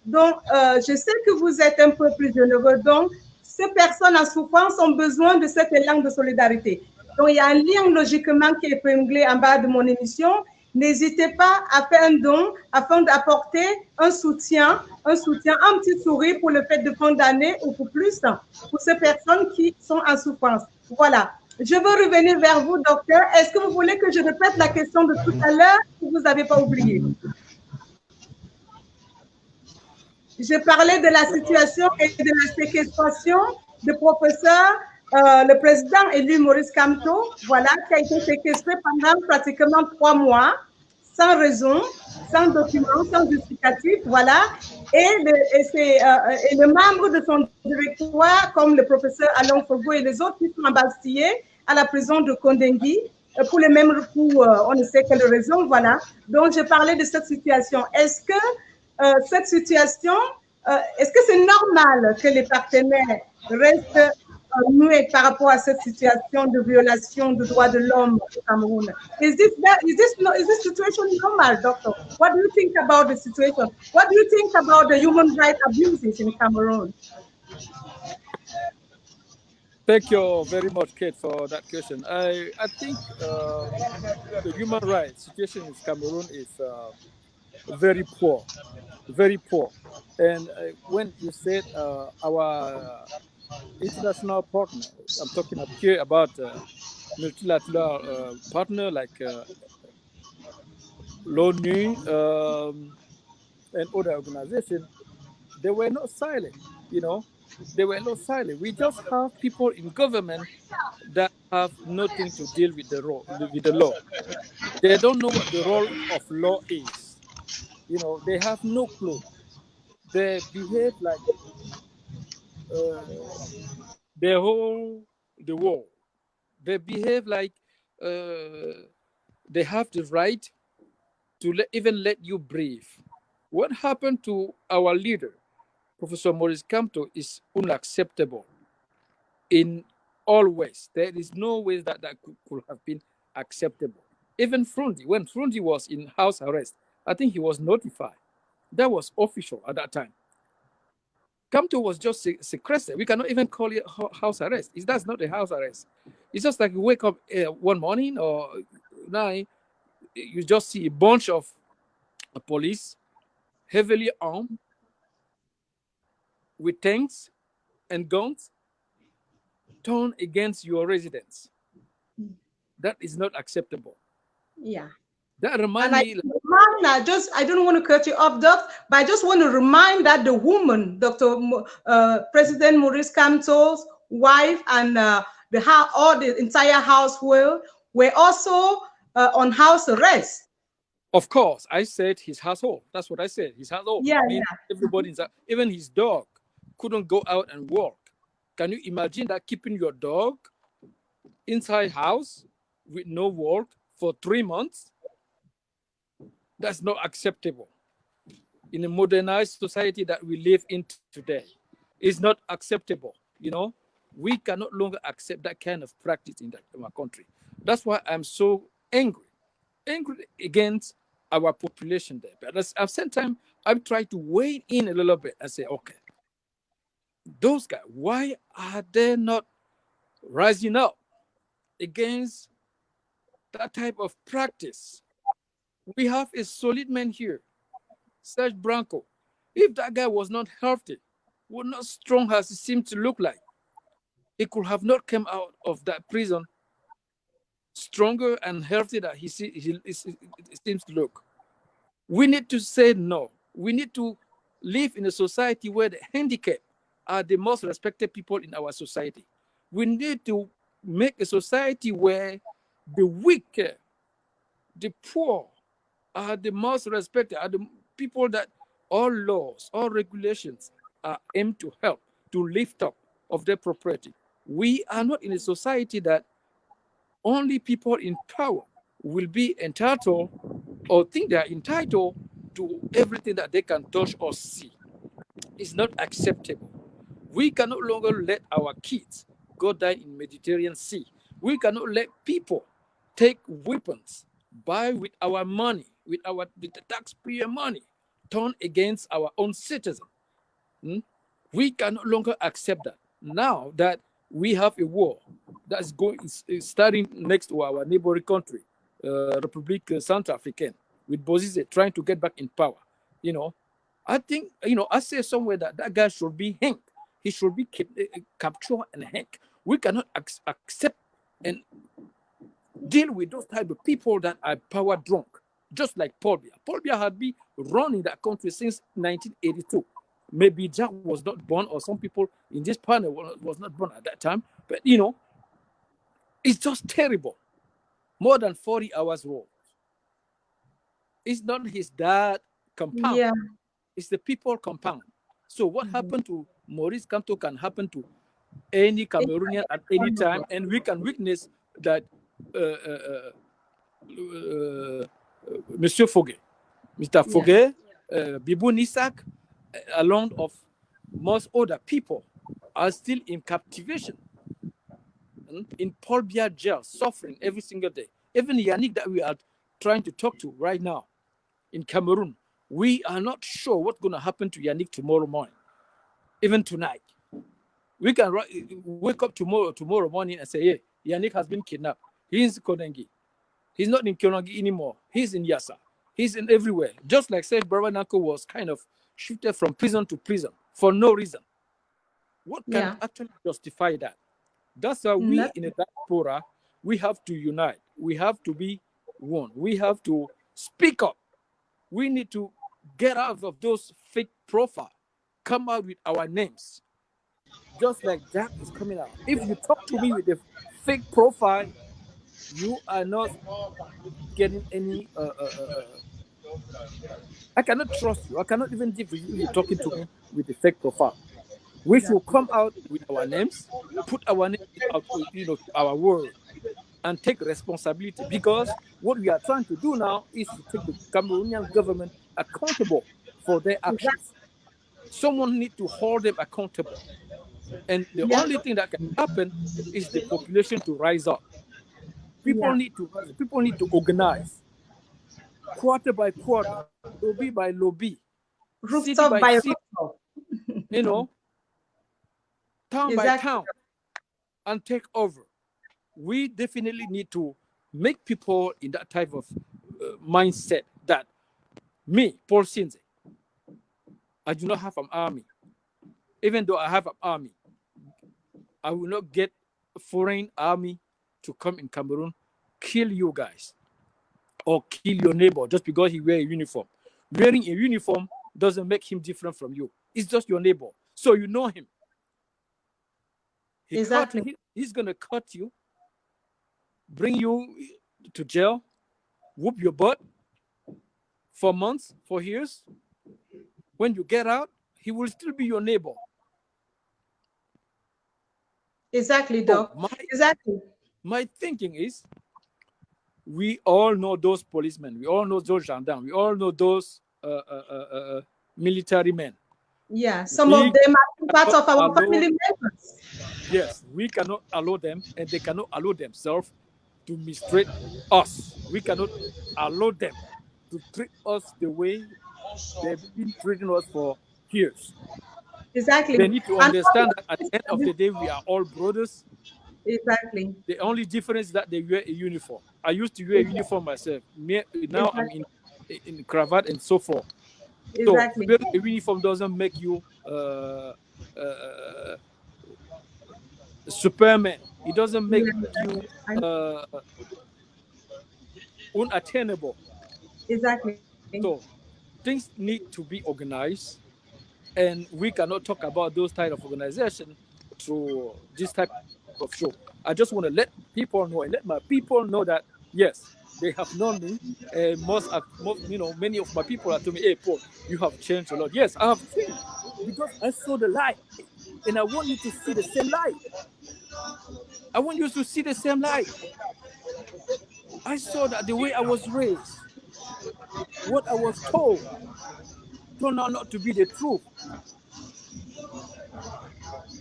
Donc, je sais que vous êtes un peu plus généreux. Donc, ces personnes en souffrance ont besoin de cet élan de solidarité. Donc, il y a un lien logiquement qui est épinglé en bas de mon émission. N'hésitez pas à faire un don afin d'apporter un soutien, un petit sourire pour le fait de condamner ou pour plus pour ces personnes qui sont en souffrance. Voilà. Je veux revenir vers vous, docteur. Est-ce que vous voulez que je répète la question de tout à l'heure ou vous n'avez pas oublié? Je parlais de la situation et de la séquestration du professeur, le président élu Maurice Kamto, voilà, qui a été séquestré pendant pratiquement 3 mois, sans raison, sans document, sans justificatif, voilà. Et le membre de son directoire, comme le professeur Alain Fogo et les autres, qui sont embastillés à la prison de Kondengui, pour les mêmes coups, on ne sait quelle raison, voilà. Donc, je parlais de cette situation. Est-ce que cette situation, est-ce que c'est normal que les partenaires restent muets par rapport à cette situation de violation des droits de l'homme au Cameroun? Is this situation normal, doctor? What do you think about the situation? What do you think about the human rights abuses in Cameroon? Thank you very much, Kate, for that question. I think the human rights situation in Cameroon is very poor, very poor. And when you said our international partners, I'm talking up here about multilateral partner like l'ONU and other organizations, they were not silent, you know. They were not silent. We just have people in government that have nothing to deal with the law. They don't know what the role of law is. You know, they have no clue. They behave like they hold the world. They behave like they have the right to even let you breathe. What happened to our leader, Professor Maurice Kamto, is unacceptable in all ways. There is no way that could have been acceptable. Even Frundi, when Frundi was in house arrest, I think he was notified. That was official at that time. Kamto was just sequestered. We cannot even call it house arrest. That's not a house arrest. It's just like you wake up one morning or night, you just see a bunch of police, heavily armed, with tanks and guns, turned against your residence. That is not acceptable. Yeah. That reminds me. I don't want to cut you off, Doc, but I just want to remind that the woman, President Maurice Kamto's wife, and all the entire household were also on house arrest. Of course, I said his household. That's what I said. His household. Yeah, Everybody inside, even his dog, couldn't go out and walk. Can you imagine that, keeping your dog inside house with no work for 3 months? That's not acceptable. In a modernized society that we live in today, it's not acceptable. You know, we can no longer accept that kind of practice in our country. That's why I'm so angry against our population there. But at the same time, I've tried to weigh in a little bit and say, okay, those guys, why are they not rising up against that type of practice? We have a solid man here, Serge Branco. If that guy was not healthy, was not strong as he seemed to look like, he could have not come out of that prison stronger and healthy that he seems to look. We need to say no. We need to live in a society where the handicapped are the most respected people in our society. We need to make a society where the weak, the poor, are the most respected, are the people that all laws, all regulations are aimed to help, to lift up of their property. We are not in a society that only people in power will be entitled or think they are entitled to everything that they can touch or see. It's not acceptable. We cannot longer let our kids go die in Mediterranean Sea. We cannot let people take weapons, buy with our money, with the taxpayer money, turn against our own citizens. We can no longer accept that. Now that we have a war that's starting next to our neighboring country, Republique Centrafricaine, with Bozizé trying to get back in power. You know, I think, I say somewhere that guy should be hanged. He should be captured and hanged. We cannot accept and deal with those type of people that are power drunk, just like Paul Biya. Paul Biya had been running that country since 1982. Maybe Jack was not born, or some people in this panel was not born at that time. But, it's just terrible. More than 40 hours war. It's not his dad compound. Yeah. It's the people compound. So what happened to Maurice Kamto can happen to any Cameroonian at any time, and we can witness that Monsieur Foguet, Mr. Foguet, Bibou Nisak, along of most other people are still in captivation in Paul Biya jail, suffering every single day. Even Yannick that we are trying to talk to right now in Cameroon, we are not sure what's going to happen to Yannick tomorrow morning, even tonight. We can wake up tomorrow morning and say, hey, Yannick has been kidnapped. He's in Konengi. He's not in Konengi anymore. He's in Yassa. He's in everywhere. Just like Serge Branco was kind of shifted from prison to prison for no reason. What can actually justify that? That's why we in a diaspora, we have to unite. We have to be one. We have to speak up. We need to get out of those fake profiles. Come out with our names. Just like Jack is coming out. If you talk to me with a fake profile, you are not getting any. I cannot trust you. I cannot even give you talking to me with a fake profile. We should come out with our names, put our name out, our word, and take responsibility. Because what we are trying to do now is to take the Cameroonian government accountable for their actions. Someone needs to hold them accountable. And the only thing that can happen is the population to rise up. People need to organize. Quarter by quarter, lobby by lobby, rooftop by city, rooftop. town by town, and take over. We definitely need to make people in that type of mindset that me, Paul Sinze, I do not have an army. Even though I have an army, I will not get a foreign army to come in Cameroon, kill you guys, or kill your neighbor just because he wears a uniform. Wearing a uniform doesn't make him different from you. It's just your neighbor. So you know him. He's going to cut you, bring you to jail, whoop your butt for months, for years. When you get out, he will still be your neighbor. Exactly, Doc. My thinking is, we all know those policemen. We all know those gendarmes. We all know those military men. Yeah, some of them are part of our family members. Yes, we cannot allow them, and they cannot allow themselves to mistreat us. We cannot allow them to treat us the way they've been treating us for years. Exactly. They need to understand that at the end of the day, we are all brothers. Exactly. The only difference is that they wear a uniform. I used to wear a uniform myself. Now I'm in cravat and so forth. Exactly. So a uniform doesn't make you Superman. It doesn't make you unattainable. Exactly. So things need to be organized, and we cannot talk about those type of organization through this type of show. I just want to let people know and let my people know that yes, they have known me. Many of my people are telling me, "Hey, Paul, you have changed a lot." Yes, I have changed because I saw the light, and I want you to see the same light. I want you to see the same light. I saw that the way I was raised, what I was told, turned out not to be the truth.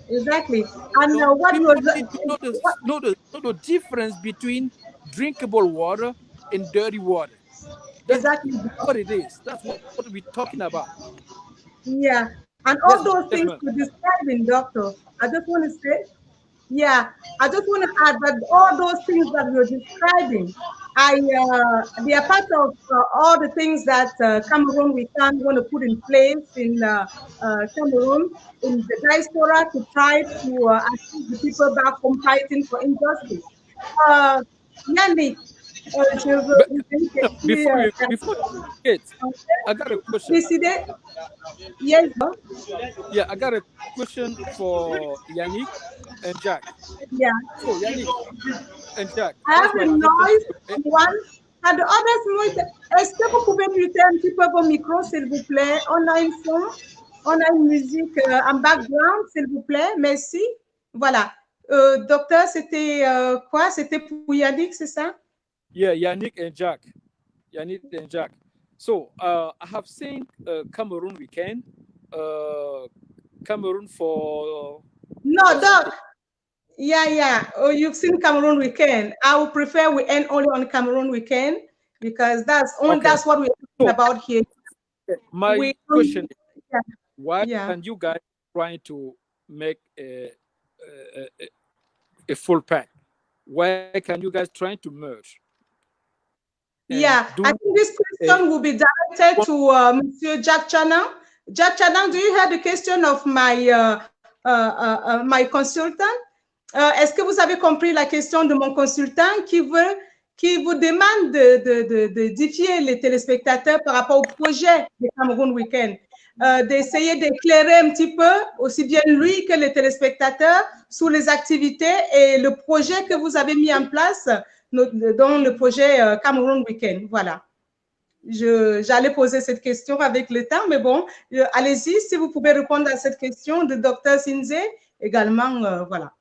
Exactly. And what was the difference between drinkable water and dirty water? That's exactly what it is. That's what we're talking about. Yeah. And all those things you're describing, Doctor, I just want to say, I just want to add that all those things that you're describing, they are part of all the things that Cameroon we can want to put in place in Cameroon, in the diaspora, to try to assist the people back home fighting for injustice. Yannick, before you get, I got a question. Yes, yeah, I got a question for Yannick and Jack. Yeah. So Yannick and Jack. I have a noise, one. And the other noise, est-ce que vous pouvez muter un petit peu vos micros, s'il vous plaît? On a une son, on a une musique en background, s'il vous plaît. Merci. Voilà. Docteur, c'était quoi? C'était pour Yannick, c'est ça? Yeah, Yannick and Jack. Yannick and Jack. So I have seen Cameroon weekend. Cameroon for no, Doc. Yeah. Oh, you've seen Cameroon weekend. I would prefer we end only on Cameroon weekend because that's what we're talking about here. My question is, why can you guys trying to make a full pack? Why can you guys trying to merge? I think this question will be directed to Monsieur Jack Chanang. Jack Chanang, do you have the question of my my consultant? Est-ce que vous avez compris la question de mon consultant qui vous demande d'édifier les téléspectateurs par rapport au projet de Cameroon Weekend, d'essayer d'éclairer un petit peu aussi bien lui que les téléspectateurs sur les activités et le projet que vous avez mis en place dans le projet Cameroon Weekend. Voilà. J'allais poser cette question avec le temps, mais bon, allez-y si vous pouvez répondre à cette question de Dr Sinze également. Voilà.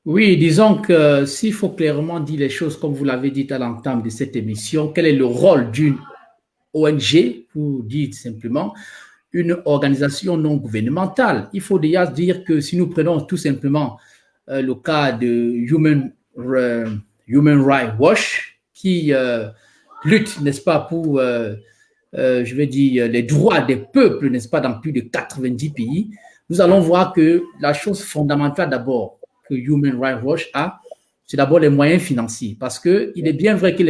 Oui, disons que s'il faut clairement dire les choses comme vous l'avez dit à l'entame de cette émission, quel est le rôle d'une ONG, vous dites simplement, une organisation non gouvernementale. Il faut déjà dire que si nous prenons tout simplement le cas de Human Rights Watch, qui lutte, n'est-ce pas, pour, je vais dire, les droits des peuples, n'est-ce pas, dans plus de 90 pays, nous allons voir que la chose fondamentale d'abord que Human Rights Watch a, c'est d'abord les moyens financiers. Parce qu'il est bien vrai que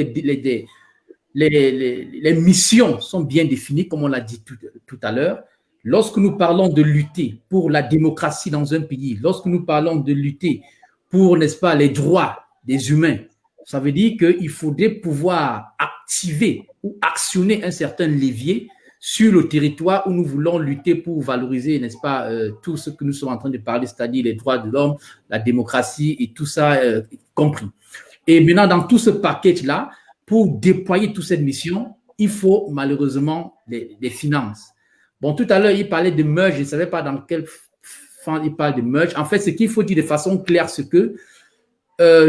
les missions sont bien définies, comme on l'a dit tout à l'heure. Lorsque nous parlons de lutter pour la démocratie dans un pays, lorsque nous parlons de lutter pour, n'est-ce pas, les droits des humains, ça veut dire qu'il faudrait pouvoir activer ou actionner un certain levier sur le territoire où nous voulons lutter pour valoriser, n'est-ce pas, tout ce que nous sommes en train de parler, c'est-à-dire les droits de l'homme, la démocratie et tout ça compris. Et maintenant, dans tout ce package-là, pour déployer toute cette mission, il faut malheureusement des finances. Bon, tout à l'heure, il parlait de merge, je ne savais pas dans quel fin il parle de merge. En fait, ce qu'il faut dire de façon claire, c'est que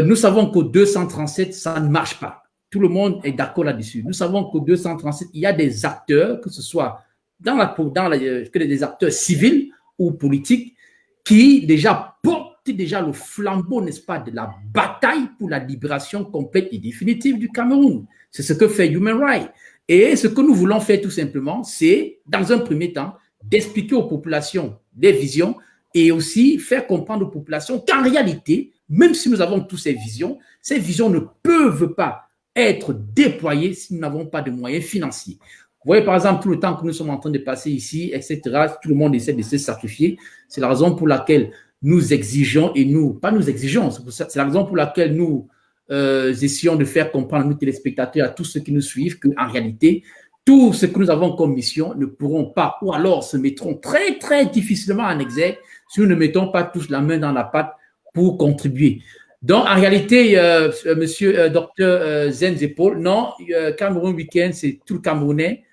nous savons qu'au 237, ça ne marche pas. Tout le monde est d'accord là-dessus. Nous savons qu'au 237, il y a des acteurs, que ce soit que des acteurs civils ou politiques, qui déjà portent déjà le flambeau, n'est-ce pas, de la bataille pour la libération complète et définitive du Cameroun. C'est ce que fait Human Rights. Et ce que nous voulons faire tout simplement, c'est, dans un premier temps, d'expliquer aux populations des visions et aussi faire comprendre aux populations qu'en réalité, même si nous avons toutes ces visions ne peuvent pas être déployées si nous n'avons pas de moyens financiers. Vous voyez, par exemple, tout le temps que nous sommes en train de passer ici, etc., tout le monde essaie de se sacrifier. C'est la raison pour laquelle nous exigeons, c'est la raison pour laquelle nous essayons de faire comprendre à nos téléspectateurs, à tous ceux qui nous suivent, qu'en réalité, tout ce que nous avons comme mission ne pourront pas, ou alors se mettront très, très difficilement en exergue si nous ne mettons pas tous la main dans la pâte pour contribuer. Donc, en réalité, monsieur docteur Zenzepol, non, Cameroun Weekend, c'est tout le Camerounais,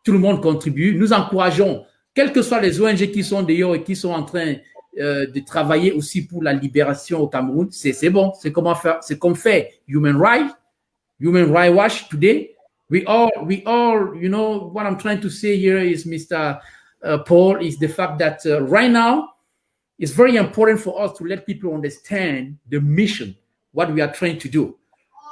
tout le monde contribue. Nous encourageons, quelles que soient les ONG qui sont dehors et qui sont en train de travailler aussi pour la libération au Cameroun, c'est bon, c'est comme fait Human Rights Watch today. We all, you know, what I'm trying to say here is, Mr. Paul, is the fact that right now, it's very important for us to let people understand the mission, what we are trying to do.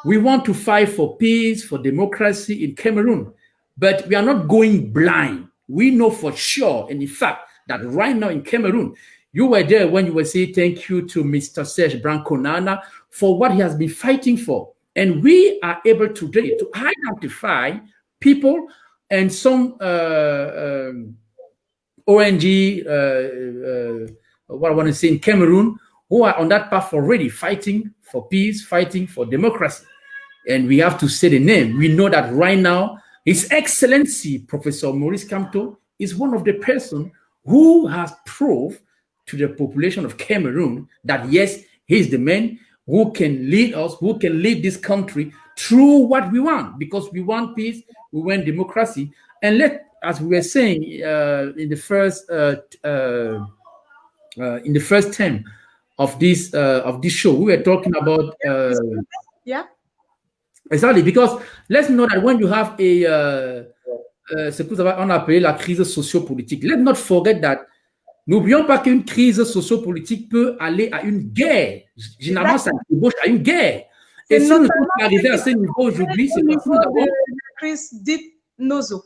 We want to fight for peace, for democracy in Cameroon, but we are not going blind. We know for sure, and in fact, that right now in Cameroon, you were there when you were saying thank you to Mr. Serge Branconana for what he has been fighting for. And we are able today to identify people and some ONG, what I want to say in Cameroon, who are on that path already, fighting for peace, fighting for democracy. And we have to say the name. We know that right now, His Excellency, Professor Maurice Kamto, is one of the persons who has proved to the population of Cameroon that, yes, he's the man who can lead us, who can lead this country through what we want, because we want peace, we want democracy. And as we were saying in the first term of this show, we were talking about exactly, because let's know that when you have ce qu'on appelle la crise socio-politique, let's not forget that. N'oublions pas qu'une crise socio-politique peut aller à une guerre. Généralement, ça débouche à une guerre. Et si nous sommes arrivés à ce niveau aujourd'hui, c'est parce que nous avons la crise dite Nozo.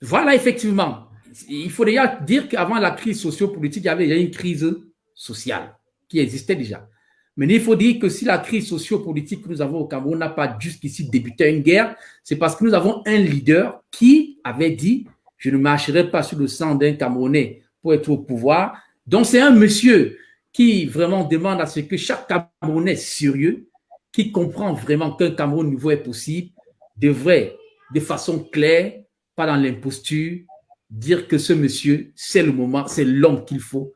Voilà, effectivement. Il faut déjà dire qu'avant la crise socio-politique, il y avait une crise sociale qui existait déjà. Mais il faut dire que si la crise socio-politique que nous avons au Cameroun n'a pas jusqu'ici débuté une guerre, c'est parce que nous avons un leader qui avait dit « Je ne marcherai pas sur le sang d'un Camerounais pour être au pouvoir ». Donc, c'est un monsieur qui vraiment demande à ce que chaque Camerounais sérieux, qui comprend vraiment qu'un Cameroun nouveau est possible, devrait, de façon claire, pas dans l'imposture, dire que ce monsieur, c'est le moment, c'est l'homme qu'il faut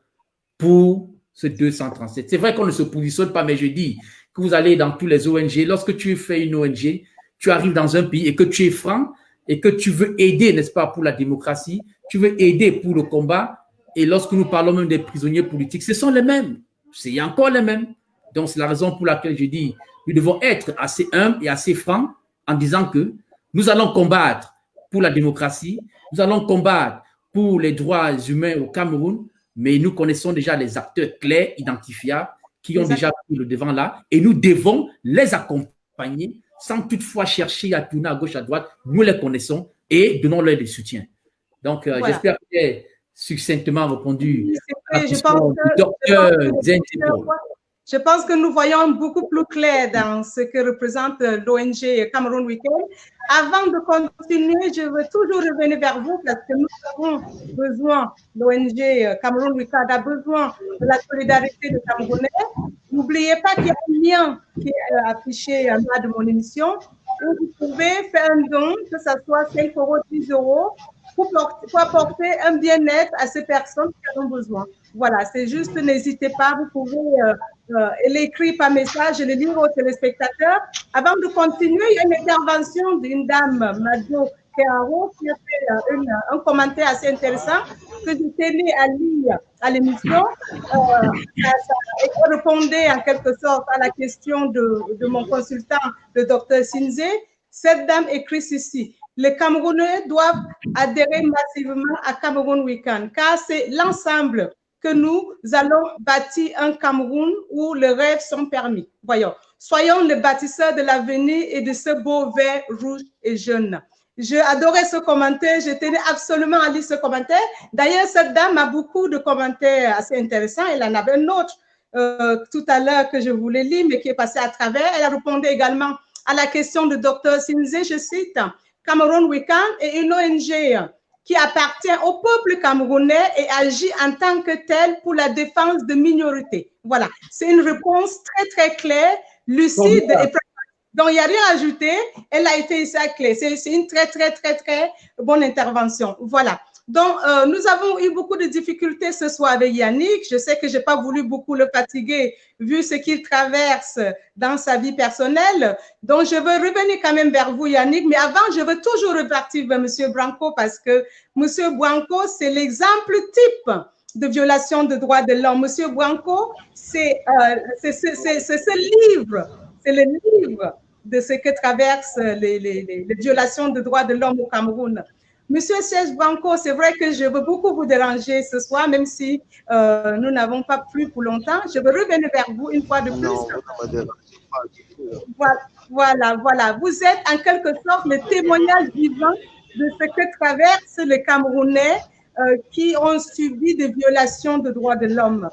pour ce 237. C'est vrai qu'on ne se positionne pas, mais je dis que vous allez dans tous les ONG. Lorsque tu fais une ONG, tu arrives dans un pays et que tu es franc et que tu veux aider, n'est-ce pas, pour la démocratie, tu veux aider pour le combat. Et lorsque nous parlons même des prisonniers politiques, ce sont les mêmes. C'est encore les mêmes. Donc, c'est la raison pour laquelle je dis nous devons être assez humbles et assez francs en disant que nous allons combattre pour la démocratie, nous allons combattre pour les droits humains au Cameroun, mais nous connaissons déjà les acteurs clairs, identifiables, qui ont déjà pris le devant là, et nous devons les accompagner sans toutefois chercher à tourner à gauche, à droite. Nous les connaissons et donnons-leur des soutiens. Donc, j'espère que succinctement répondu à la Je question pense du docteur Zenzepol. Je pense que nous voyons beaucoup plus clair dans ce que représente l'ONG Cameroun Weekend. Avant de continuer, je veux toujours revenir vers vous parce que nous avons besoin, l'ONG Cameroun Weekend a besoin de la solidarité des Camerounais. N'oubliez pas qu'il y a un lien qui est affiché en bas de mon émission où vous pouvez faire un don, que ce soit 5 euros, 10 euros, pour apporter un bien-être à ces personnes qui en ont besoin. Voilà, c'est juste, n'hésitez pas, vous pouvez l'écrire par message et le lire aux téléspectateurs. Avant de continuer, il y a une intervention d'une dame, Mado Kearo, qui a fait un commentaire assez intéressant que je tenais à lire à l'émission. Elle répondait en quelque sorte à la question de mon consultant, le docteur Sinzé. Cette dame écrit ceci: les Camerounais doivent adhérer massivement à Cameroun Weekend, car c'est l'ensemble que nous allons bâtir un Cameroun où les rêves sont permis. Voyons, soyons les bâtisseurs de l'avenir et de ce beau vert rouge et jaune. J'ai adoré ce commentaire, je tenais absolument à lire ce commentaire. D'ailleurs, cette dame a beaucoup de commentaires assez intéressants. Elle en avait un autre tout à l'heure que je voulais lire, mais qui est passé à travers. Elle a répondu également à la question du docteur Sinzé, je cite: Cameroun Weekend est une ONG qui appartient au peuple camerounais et agit en tant que tel pour la défense de minorités. Voilà, c'est une réponse très, très claire, lucide et donc il n'y a rien à ajouter. Elle a été ici à clé. C'est une très, très, très, très bonne intervention. Voilà. Donc, nous avons eu beaucoup de difficultés ce soir avec Yannick. Je sais que je n'ai pas voulu beaucoup le fatiguer vu ce qu'il traverse dans sa vie personnelle. Donc, je veux revenir quand même vers vous, Yannick. Mais avant, je veux toujours repartir vers M. Branco parce que M. Branco, c'est l'exemple type de violation des droits de l'homme. M. Branco, c'est ce livre, c'est le livre de ce que traversent les violations des droits de l'homme au Cameroun. Monsieur Serge Branco, c'est vrai que je veux beaucoup vous déranger ce soir, même si nous n'avons pas plus pour longtemps. Je veux revenir vers vous une fois de plus. Non, vous ne me dérangez pas. Voilà. Vous êtes en quelque sorte le témoignage vivant de ce que traversent les Camerounais qui ont subi des violations de droits de l'homme.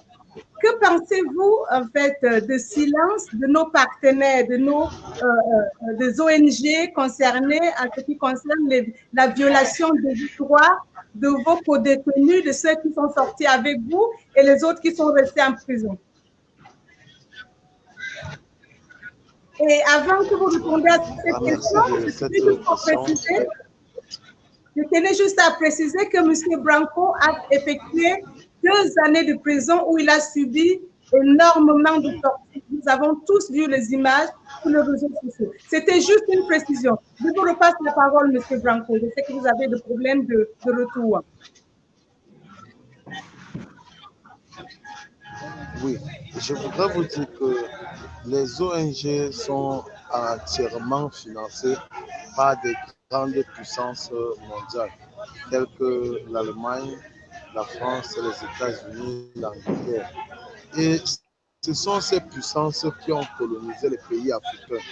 Que pensez-vous, en fait, de silence de nos partenaires, de nos des ONG concernées en ce qui concerne la violation des droits de vos co-détenus, de ceux qui sont sortis avec vous et les autres qui sont restés en prison? Et avant que vous répondiez à cette question, je tenais juste à préciser que M. Branco a effectué 2 années de prison où il a subi énormément de torture. Nous avons tous vu les images sur les réseaux sociaux. C'était juste une précision. Je vous repasse la parole, M. Branco. Je sais que vous avez des problèmes de retour. Oui, je voudrais vous dire que les ONG sont entièrement financées par des grandes puissances mondiales, telles que l'Allemagne, la France, les États-Unis, l'Angleterre. Et ce sont ces puissances qui ont colonisé les pays africains,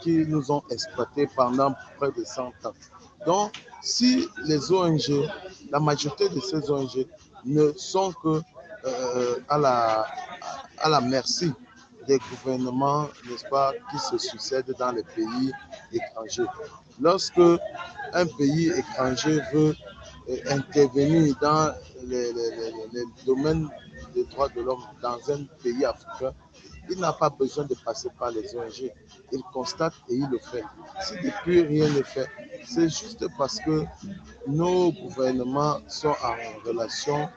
qui nous ont exploités pendant près de 100 ans. Donc, si les ONG, la majorité de ces ONG ne sont que à la merci des gouvernements, n'est-ce pas, qui se succèdent dans les pays étrangers. Lorsque un pays étranger veut intervenir dans les domaines des droits de l'homme dans un pays africain, il n'a pas besoin de passer par les ONG. Il constate et il le fait. Si depuis rien ne fait, c'est juste parce que nos gouvernements sont en relation,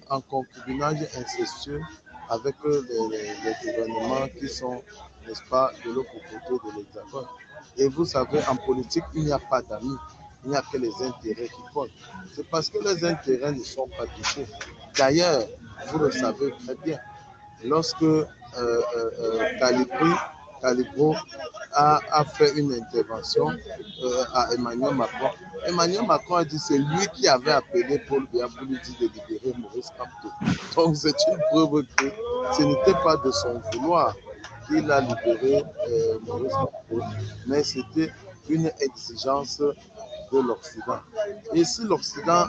en concubinage incestueux avec les gouvernements qui sont, n'est-ce pas, de l'autre côté de l'Hexagone. Et vous savez, en politique, il n'y a pas d'amis. Il n'y a que les intérêts qui comptent. C'est parce que les intérêts ne sont pas touchés. D'ailleurs, vous le savez très bien, lorsque Calibro a fait une intervention à Emmanuel Macron, Emmanuel Macron a dit que c'est lui qui avait appelé Paul Biya pour lui dire de libérer Maurice Kamto. Donc c'est une preuve que ce n'était pas de son vouloir qu'il a libéré Maurice Kamto, mais c'était une exigence de l'Occident. Et si l'Occident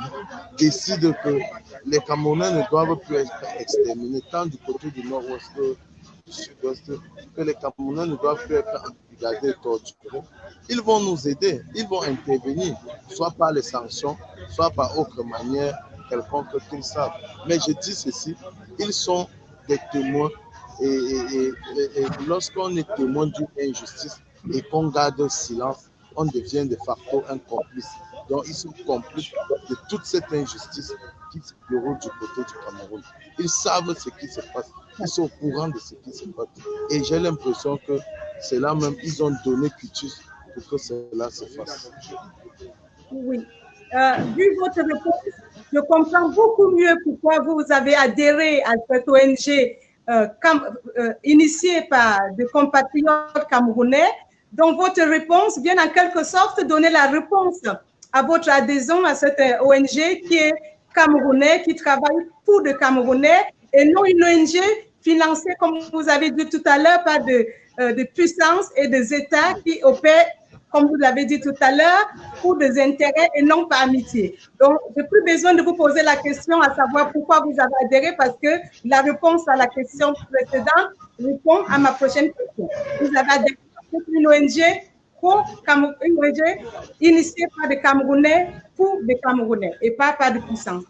décide que les Camerounais ne doivent plus être exterminés, tant du côté du nord-ouest que du sud-ouest, que les Camerounais ne doivent plus être embrigadés et torturés, ils vont nous aider, ils vont intervenir, soit par les sanctions, soit par autre manière quelconque qu'ils savent. Mais je dis ceci, ils sont des témoins et lorsqu'on est témoin d'une injustice et qu'on garde le silence, on devient de facto un complice. Donc ils sont complices de toute cette injustice qui se déroule du côté du Cameroun. Ils savent ce qui se passe, ils sont au courant de ce qui se passe. Et j'ai l'impression que c'est là même, ils ont donné quitus pour que cela se fasse. Oui. Vu votre réponse, je comprends beaucoup mieux pourquoi vous avez adhéré à cette ONG initiée par des compatriotes camerounais. Donc, votre réponse vient en quelque sorte donner la réponse à votre adhésion à cette ONG qui est camerounais, qui travaille pour des Camerounais et non une ONG financée, comme vous avez dit tout à l'heure, par de puissances et des États qui opèrent, comme vous l'avez dit tout à l'heure, pour des intérêts et non par amitié. Donc, je n'ai plus besoin de vous poser la question à savoir pourquoi vous avez adhéré parce que la réponse à la question précédente répond à ma prochaine question. Vous avez adhéré à une ONG une ONG initiée par des Camerounais pour des Camerounais et pas par de puissance.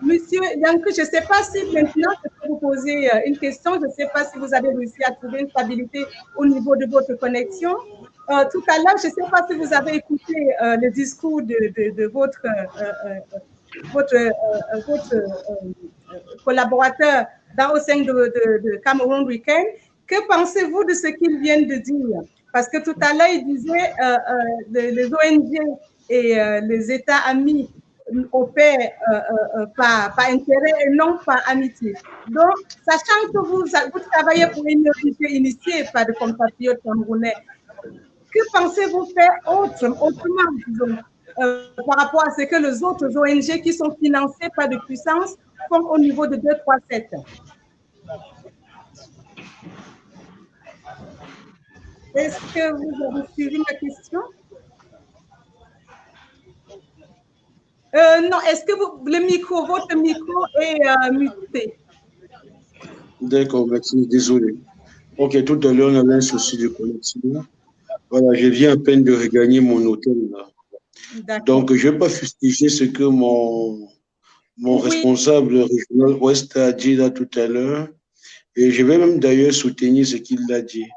Monsieur Yankou, je ne sais pas si maintenant je peux vous poser une question. Je ne sais pas si vous avez réussi à trouver une stabilité au niveau de votre connexion. Tout à l'heure, je ne sais pas si vous avez écouté le discours de votre collaborateur au sein de Cameroun Weekend. Que pensez-vous de ce qu'il vient de dire? Parce que tout à l'heure, il disait les ONG et les États amis opèrent par intérêt et non par amitié. Donc, sachant que vous travaillez pour une ONG initiée par des compatriotes camerounais, que pensez-vous faire autrement, disons, par rapport à ce que les autres ONG qui sont financées par des puissances font au niveau de 237? Est-ce que vous avez suivi ma question? Non, est-ce que votre micro est muté? D'accord, merci, désolé. Ok, tout à l'heure, on avait un souci de connexion. Voilà, je viens à peine de regagner mon hôtel là. Donc, je ne vais pas fustiger ce que mon responsable régional Ouest a dit là tout à l'heure. Et je vais même d'ailleurs soutenir ce qu'il a dit.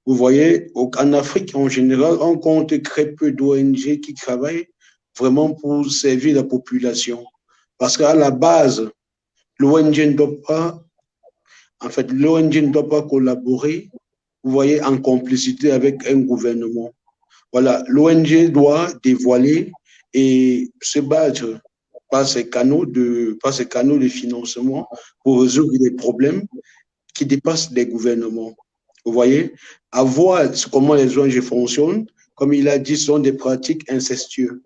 Vous voyez, en Afrique en général, on compte très peu d'ONG qui travaillent vraiment pour servir la population. Parce qu'à la base, l'ONG ne doit pas collaborer, vous voyez, en complicité avec un gouvernement. Voilà, l'ONG doit dévoiler et se battre par ces canaux de financement pour résoudre des problèmes qui dépassent les gouvernements. Vous voyez, à voir comment les ONG fonctionnent, comme il a dit, sont des pratiques incestueuses.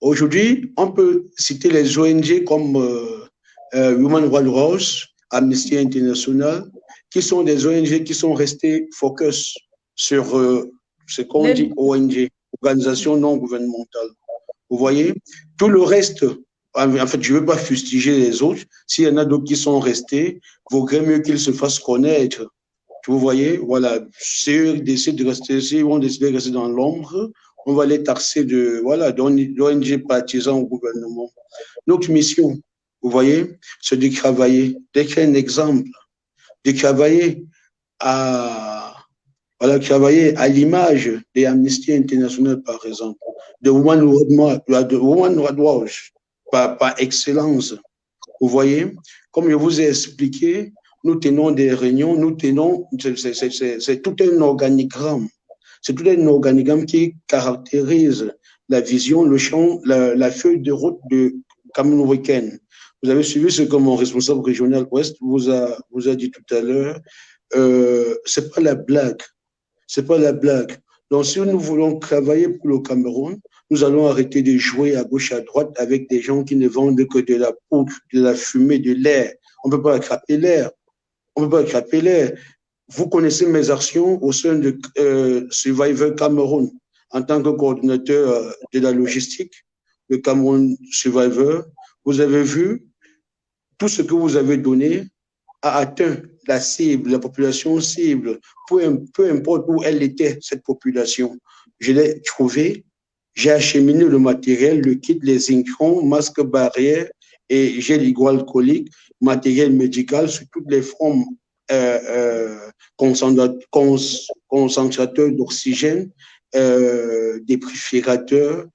Aujourd'hui, on peut citer les ONG comme Human Rights Watch, Amnesty International, qui sont des ONG qui sont restées focus sur ce qu'on dit ONG, organisation non gouvernementale. Vous voyez, tout le reste, en fait, je ne veux pas fustiger les autres. S'il y en a d'autres qui sont restés, il vaudrait mieux qu'ils se fassent connaître. Vous voyez, voilà, s'ils décident de rester, s'ils vont décider de rester dans l'ombre, on va les taxer d'ONG partisans au gouvernement. Notre mission, vous voyez, c'est de travailler, d'écrire un exemple, de travailler à l'image des Amnesty International, par exemple, de Women Rights Watch, par excellence. Vous voyez, comme je vous ai expliqué, nous tenons des réunions, c'est tout un organigramme. C'est tout un organigramme qui caractérise la vision, le champ, la feuille de route de Cameroun Weekend. Vous avez suivi ce que mon responsable régional Ouest vous a dit tout à l'heure. C'est pas la blague. C'est pas la blague. Donc, si nous voulons travailler pour le Cameroun, nous allons arrêter de jouer à gauche, à droite avec des gens qui ne vendent que de la poudre, de la fumée, de l'air. On ne peut pas attraper l'air. On ne peut pas attraper l'air. Vous connaissez mes actions au sein de Survivor Cameroun. en tant que coordinateur de la logistique, le Cameroun Survivor. Vous avez vu, tout ce que vous avez donné a atteint la cible, la population cible, peu importe où elle était, cette population. Je l'ai trouvé, j'ai acheminé le matériel, le kit, les incrons, masques barrières et gel hydroalcoolique, matériel médical sur toutes les formes concentrateurs d'oxygène, défibrillateur,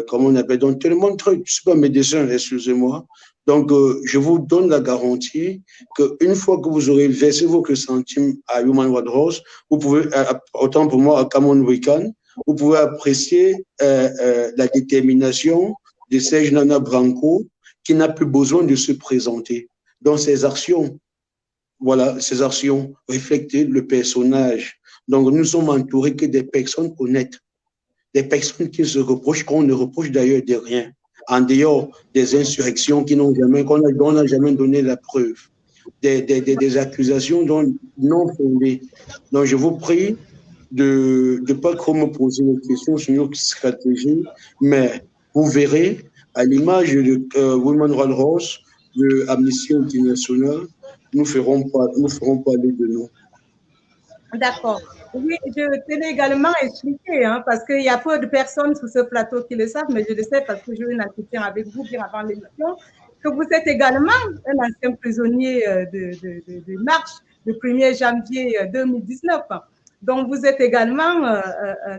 comment on appelle, donc tellement de trucs. Je ne suis pas médecin, excusez-moi. Donc, je vous donne la garantie qu'une fois que vous aurez versé vos centimes à Human Rights Watch, vous pouvez, autant pour moi, à Cameroun Weekend, vous pouvez apprécier la détermination de Serge Nana Branco, qui n'a plus besoin de se présenter. Dans ses actions, voilà, ces actions reflétaient le personnage. Donc, nous sommes entourés que des personnes honnêtes, des personnes qui se reprochent, qu'on ne reproche d'ailleurs de rien, en dehors des insurrections qu'on n'a jamais donné la preuve, des accusations non fondées. Donc, je vous prie de ne pas trop me poser des questions sur notre stratégie, mais vous verrez, à l'image de Women Rights Watch, de Amnesty International, nous ferons parler de nous. D'accord. Oui, je tenais également à expliquer, hein, parce qu'il y a peu de personnes sur ce plateau qui le savent, mais je le sais parce que j'ai eu une entretien avec vous bien avant l'émission, que vous êtes également un ancien prisonnier de marche le 1er janvier 2019. Donc, vous êtes également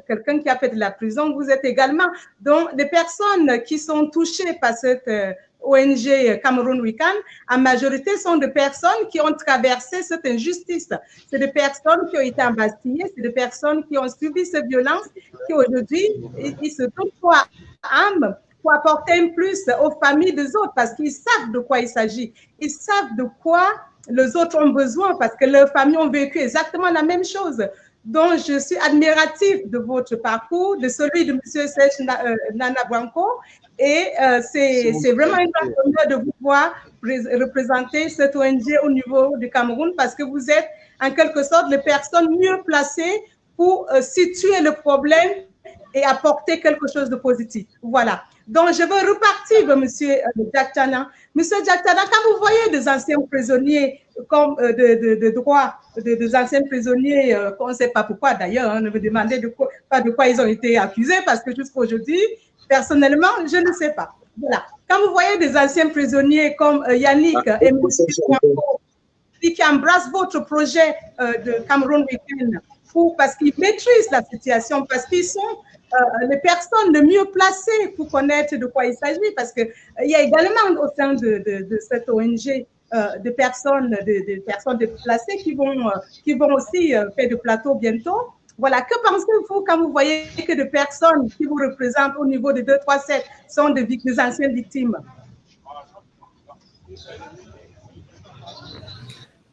quelqu'un qui a fait de la prison. Vous êtes également, donc, les personnes qui sont touchées par cette ONG Cameroun Weekend, en majorité, sont des personnes qui ont traversé cette injustice. C'est des personnes qui ont été embastillées, c'est des personnes qui ont subi ces violences, qui aujourd'hui, ils se trouvent pour âme, pour apporter un plus aux familles des autres, parce qu'ils savent de quoi il s'agit. Ils savent de quoi les autres ont besoin, parce que leurs familles ont vécu exactement la même chose. Donc, je suis admirative de votre parcours, de celui de M. Serge Nana Branco, et c'est vraiment un grand honneur de vous voir représenter cette ONG au niveau du Cameroun, parce que vous êtes en quelque sorte les personnes mieux placées pour situer le problème et apporter quelque chose de positif. Voilà. Donc, je veux repartir de M. Jack Tana. M. Jack Tana, quand vous voyez des anciens prisonniers comme de droit, des anciens prisonniers, on ne sait pas pourquoi d'ailleurs, on ne me demandez pas de quoi ils ont été accusés, parce que jusqu'à aujourd'hui, personnellement, je ne sais pas. Voilà. Quand vous voyez des anciens prisonniers comme Yannick et M. qui embrassent votre projet de Cameroun Weekend, parce qu'ils maîtrisent la situation, parce qu'ils sont les personnes les mieux placées pour connaître de quoi il s'agit, parce qu'il y a également au sein de cette ONG des personnes déplacées qui vont aussi faire de plateau bientôt. Voilà, que pensez-vous quand vous voyez que des personnes qui vous représentent au niveau de 237 sont des anciennes victimes?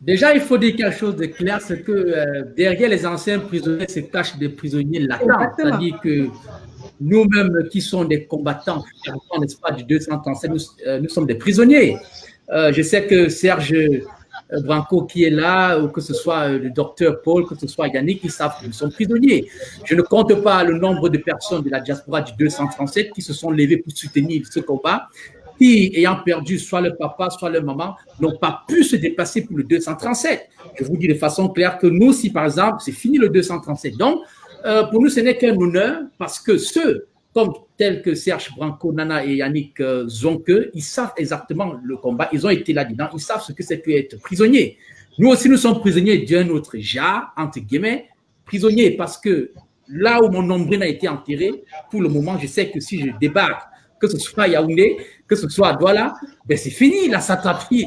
Déjà, il faut dire quelque chose de clair, c'est que derrière les anciens prisonniers se cachent des prisonniers latents. C'est-à-dire que nous-mêmes qui sommes des combattants, n'est-ce pas, du 237, nous sommes des prisonniers. Je sais que Serge Branco qui est là, ou que ce soit le docteur Paul, que ce soit Yannick, ils savent que nous sommes prisonniers. Je ne compte pas le nombre de personnes de la diaspora du 237 qui se sont levées pour soutenir ce combat, qui, ayant perdu soit le papa, soit le maman, n'ont pas pu se déplacer pour le 237. Je vous dis de façon claire que nous, si par exemple, c'est fini le 237. Donc, pour nous, ce n'est qu'un honneur, parce que ceux, comme tels que Serge Branco, Nana et Yannick Zonke, ils savent exactement le combat, ils ont été là-dedans, ils savent ce que c'est qu'être prisonnier. Nous aussi, nous sommes prisonniers d'un autre genre, entre guillemets, prisonniers parce que là où mon nombril a été enterré, pour le moment, je sais que si je débarque, que ce soit à Yaoundé, que ce soit à Douala, ben c'est fini, la satrapie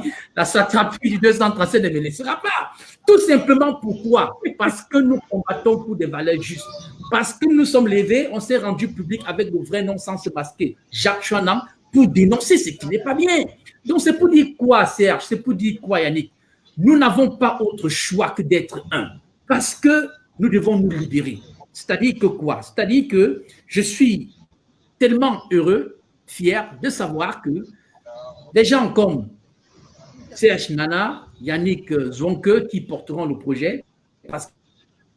du 237 ne me laissera pas. Tout simplement pourquoi? Parce que nous combattons pour des valeurs justes. Parce que nous sommes levés, on s'est rendu public avec le vrai nom sans se masquer, Jacques Chouanam, pour dénoncer ce qui n'est pas bien. Donc c'est pour dire quoi, Serge? C'est pour dire quoi, Yannick? Nous n'avons pas autre choix que d'être un. Parce que nous devons nous libérer. C'est-à-dire que quoi? C'est-à-dire que je suis tellement heureux, fier de savoir que des gens comme Serge Nana, Yannick Zonke qui porteront le projet parce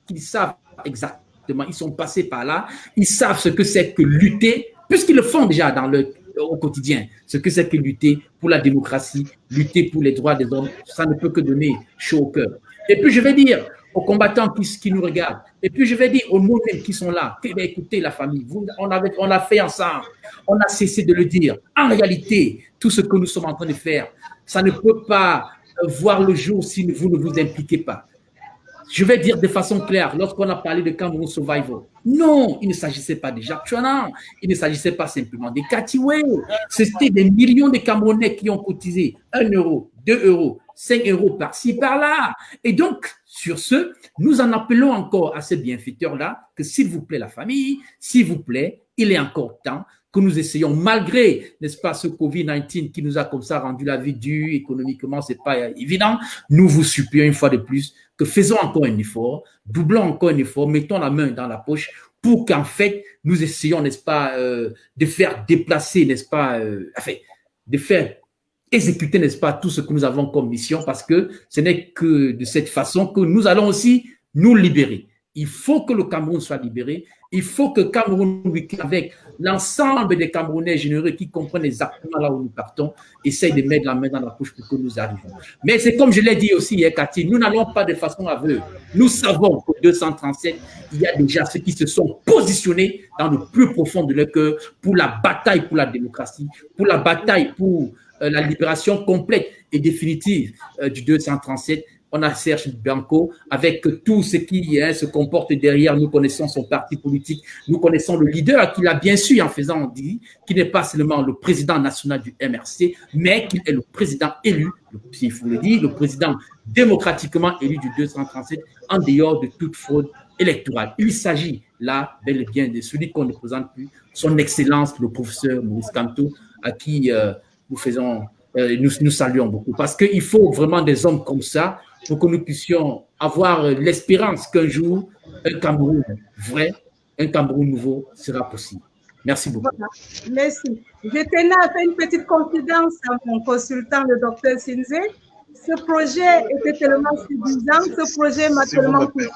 qu'ils savent exactement exactement. Ils sont passés par là. Ils savent ce que c'est que lutter, puisqu'ils le font déjà au quotidien, ce que c'est que lutter pour la démocratie, lutter pour les droits des hommes. Ça ne peut que donner chaud au cœur. Et puis, je vais dire aux combattants qui nous regardent, et puis je vais dire aux mots qui sont là, écoutez la famille, on l'a fait ensemble, on a cessé de le dire. En réalité, tout ce que nous sommes en train de faire, ça ne peut pas voir le jour si vous ne vous impliquez pas. Je vais dire de façon claire, lorsqu'on a parlé de Cameroun Survival, non, il ne s'agissait pas de Jacques Chouanan, il ne s'agissait pas simplement des Katiwé, c'était des millions de Camerounais qui ont cotisé 1 euro, 2 euros, 5 euros par-ci, par-là. Et donc, sur ce, nous en appelons encore à ces bienfaiteurs-là que s'il vous plaît la famille, s'il vous plaît, il est encore temps que nous essayons, malgré, n'est-ce pas, ce Covid-19 qui nous a comme ça rendu la vie dure, économiquement, c'est pas évident, nous vous supplions une fois de plus que faisons encore un effort, doublons encore un effort, mettons la main dans la poche pour qu'en fait, nous essayons, n'est-ce pas, de faire déplacer, n'est-ce pas, de faire exécuter, n'est-ce pas, tout ce que nous avons comme mission, parce que ce n'est que de cette façon que nous allons aussi nous libérer. Il faut que le Cameroun soit libéré. Il faut que Cameroun, avec l'ensemble des Camerounais généreux qui comprennent exactement là où nous partons, essaye de mettre la main dans la poche pour que nous arrivions. Mais c'est comme je l'ai dit aussi, Cathy, nous n'allons pas de façon aveugle. Nous savons qu'au 237, il y a déjà ceux qui se sont positionnés dans le plus profond de leur cœur pour la bataille pour la démocratie, pour la bataille pour la libération complète et définitive du 237. On a Serge Bianco avec tout ce qui se comporte derrière. Nous connaissons son parti politique, nous connaissons le leader qu'il a bien su en faisant dire qu'il n'est pas seulement le président national du MRC, mais qu'il est le président élu, il faut le dire, le président démocratiquement élu du 237 en dehors de toute fraude électorale. Il s'agit là bel et bien de celui qu'on ne présente plus, son excellence, le professeur Maurice Kamto, à qui nous saluons beaucoup. Parce qu'il faut vraiment des hommes comme ça pour que nous puissions avoir l'espérance qu'un jour, un Cameroun vrai, un Cameroun nouveau sera possible. Merci beaucoup. Voilà. Merci. Je tenais à faire une petite confidence à mon consultant, le docteur Sinze. Ce projet était tellement séduisant, ce projet m'a tellement touché.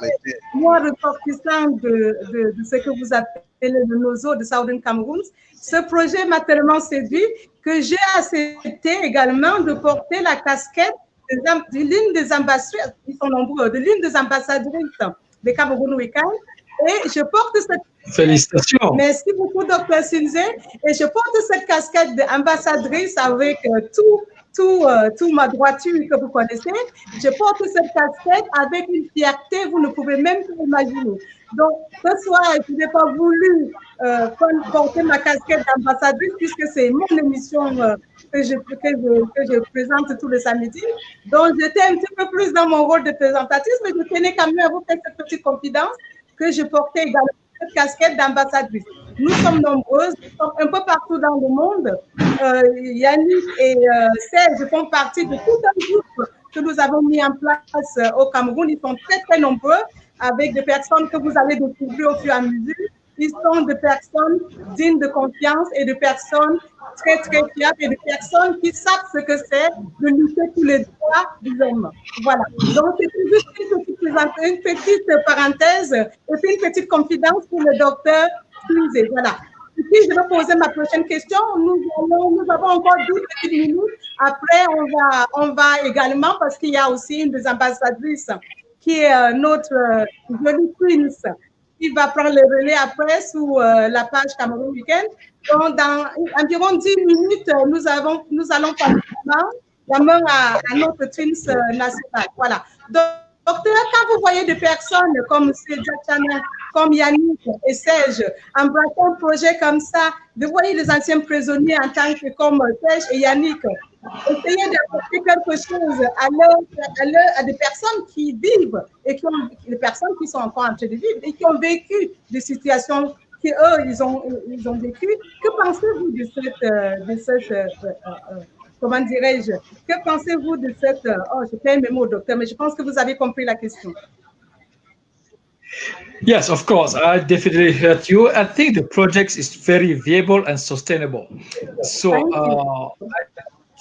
Moi, ressortissant de ce que vous appelez le NOZO de Southern Cameroon, ce projet m'a tellement séduit que j'ai accepté également de porter la casquette de l'une des ambassadrices, ils sont nombreux, de l'une des ambassadrices de Cameroun Weekend. Et je porte cette... Félicitations. Merci beaucoup, Dr. Sinze. Et je porte cette casquette d'ambassadrice avec tout ma droiture que vous connaissez. Je porte cette casquette avec une fierté, vous ne pouvez même pas imaginer. Donc, ce soir, je n'ai pas voulu porter ma casquette d'ambassadrice puisque c'est mon émission que je présente tous les samedis. Donc, j'étais un petit peu plus dans mon rôle de présentatrice, mais je tenais quand même à vous faire cette petite confidence que je portais également cette casquette d'ambassadrice. Nous sommes nombreuses, nous sommes un peu partout dans le monde. Yannick et Serge font partie de tout un groupe que nous avons mis en place au Cameroun. Ils sont très, très nombreux avec des personnes que vous allez découvrir au fur et à mesure. Ils sont des personnes dignes de confiance et de personnes très, très fiables et de personnes qui savent ce que c'est de lutter pour les droits des hommes. Voilà. Donc, c'est juste une petite parenthèse et puis une petite confidence pour le docteur Sinze. Voilà. Et puis, je vais poser ma prochaine question. Nous avons encore 12 petites minutes. Après, on va également, parce qu'il y a aussi une des ambassadrices qui est notre jolie Prince, qui va prendre le relais après sous la page Cameroun Weekend. Donc, dans environ 10 minutes, nous allons passer la main à notre Twins national. Voilà. Donc, docteur, quand vous voyez des personnes comme Jack Chana, comme Yannick et Serge embrasser un projet comme ça, vous voyez les anciens prisonniers en tant que comme Serge et Yannick, essayez d'apporter quelque chose à des personnes qui vivent et des personnes qui sont encore en train de vivre et qui ont vécu des situations qu'eux, ils ont vécu. Que pensez-vous de cette comment dirais-je, que pensez-vous de cette... Oh, je fais mes mots, docteur, mais je pense que vous avez compris la question. Yes, of course. I definitely heard you. I think the project is very viable and sustainable. So I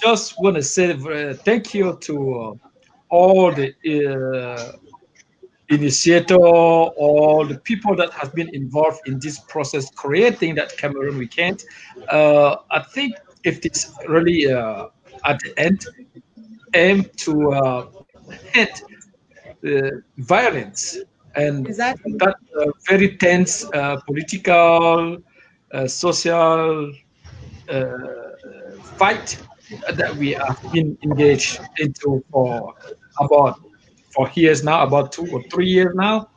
just want to say thank you to all the initiator, all the people that have been involved in this process, creating that Cameroon Weekend. I think if it's really at the end, aim to end violence and Exactly. that very tense political, social fight that we have been engaged into for years now, about 2 or 3 years now.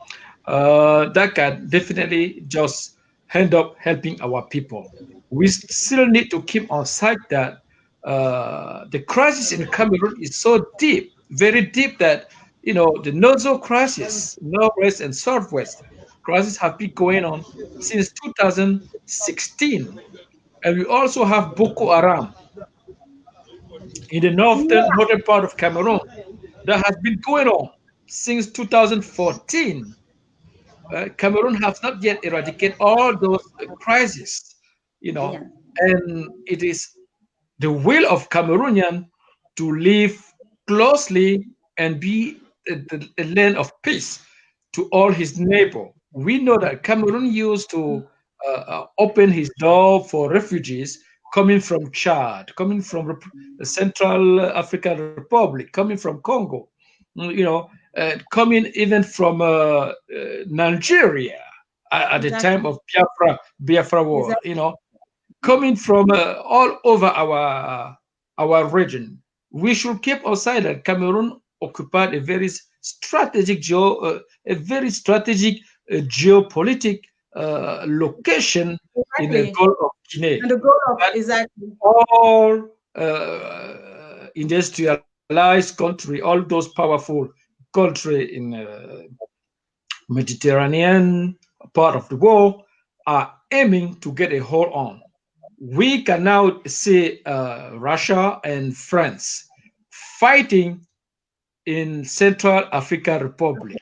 That can definitely just end up helping our people. We still need to keep on sight that the crisis in Cameroon is so deep, very deep that the Nozo crisis, Northwest and Southwest crisis have been going on since 2016, and we also have Boko Haram in the northern part of Cameroon that has been going on since 2014. Cameroon has not yet eradicated all those crises, and it is the will of Cameroonian to live closely and be a land of peace to all his neighbor. We know that Cameroon used to open his door for refugees coming from Chad, coming from the Central African Republic, coming from Congo, coming even from Nigeria at the time of Biafra War, coming from all over our region. We should keep aside that Cameroon occupied a very strategic geopolitical location in the Gulf of Guinea. And the goal of exactly all industrialized country, all those powerful country in Mediterranean part of the world are aiming to get a hold on. We can now see Russia and France fighting in Central African Republic.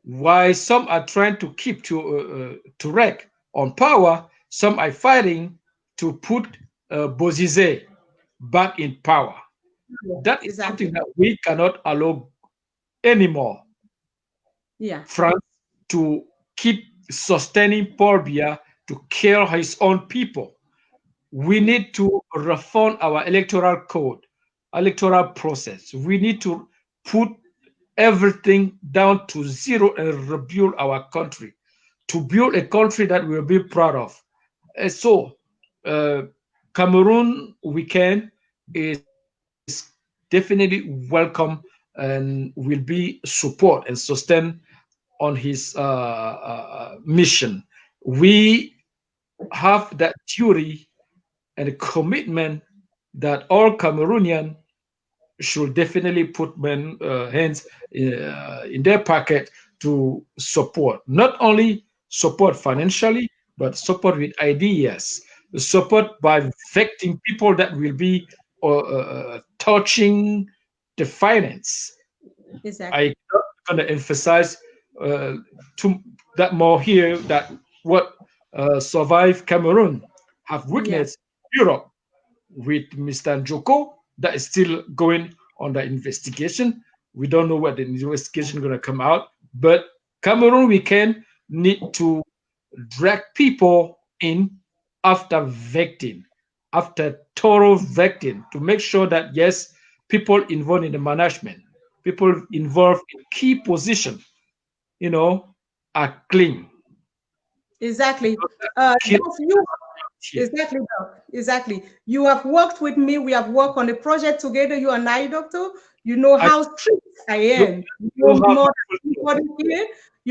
Why some are trying to keep to wreck on power, some are fighting to put Bozizé back in power. That is something that we cannot allow anymore. France to keep sustaining Paul Biya to kill his own people. We need to reform our electoral code, electoral process. We need to put everything down to zero and rebuild our country, to build a country that we'll be proud of. So, Cameroon Weekend is definitely welcome and will be support and sustain on his mission. We have that duty and commitment that all Cameroonians should definitely put hands in their pocket to support, not only support financially, but support with ideas, support by vetting people that will be touching the finance. Exactly. I'm going to emphasize that more here, that what Survive Cameroon have witnessed Europe with Mr. Njoko, that is still going on the investigation. We don't know what the investigation is going to come out, but Cameroon Weekend need to drag people in after vetting, after thorough vetting, to make sure that yes, people involved in the management, people involved in key position, are clean. Exactly. Exactly, Doc. Exactly. You have worked with me. We have worked on a project together. You and I, Doctor. You know how strict I am. You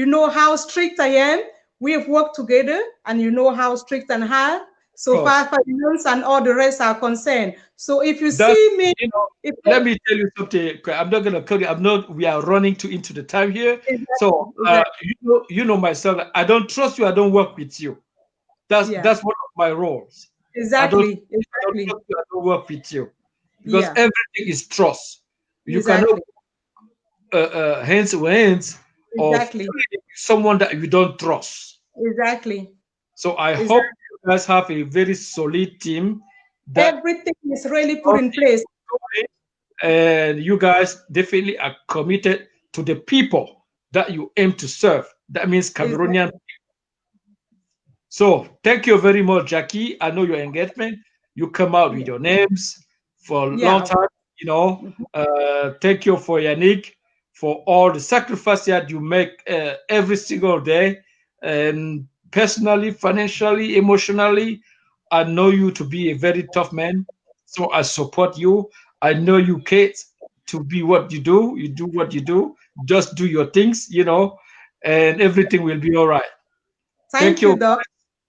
know how strict I am. We have worked together, and you know how strict and hard. So far, finance and all the rest are concerned. So if you see me, let me tell you something. I'm not gonna cut you. We are running into the time here. Exactly. So you know myself. I don't trust you. I don't work with you. That's one of my roles. Exactly. I don't work with you because everything is trust. You cannot hands with hands of someone that you don't trust. Exactly. So I hope you guys have a very solid team. Everything is really put in place. And you guys definitely are committed to the people that you aim to serve. That means Cameroonian. So thank you very much, Jackie. I know your engagement. You come out with your names for a long time, you know. Thank you for Yannick, for all the sacrifice that you make every single day. And personally, financially, emotionally, I know you to be a very tough man. So I support you. I know you can't to be what you do. You do what you do. Just do your things, you know, and everything will be all right. Thank you, Doc.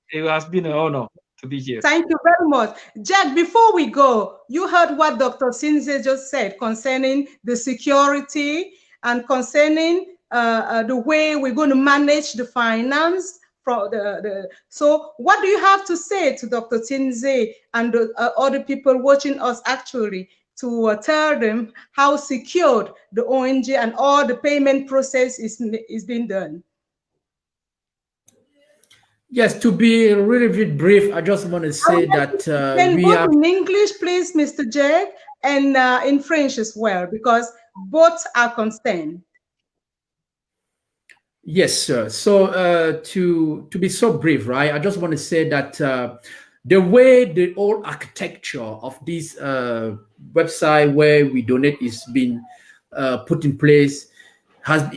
It has been an honor to be here. Thank you very much. Jack, before we go, you heard what Dr. Sinze just said concerning the security and concerning the way we're going to manage the finance. So what do you have to say to Dr. Sinze and the other people watching us actually to tell them how secured the ONG and all the payment process is being done? Yes, to be really brief, I just want to say that we have in English, please, Mr. Jack, and in French as well, because both are concerned. Yes, sir. So to be so brief, right? I just want to say that the way the whole architecture of this website where we donate is being put in place has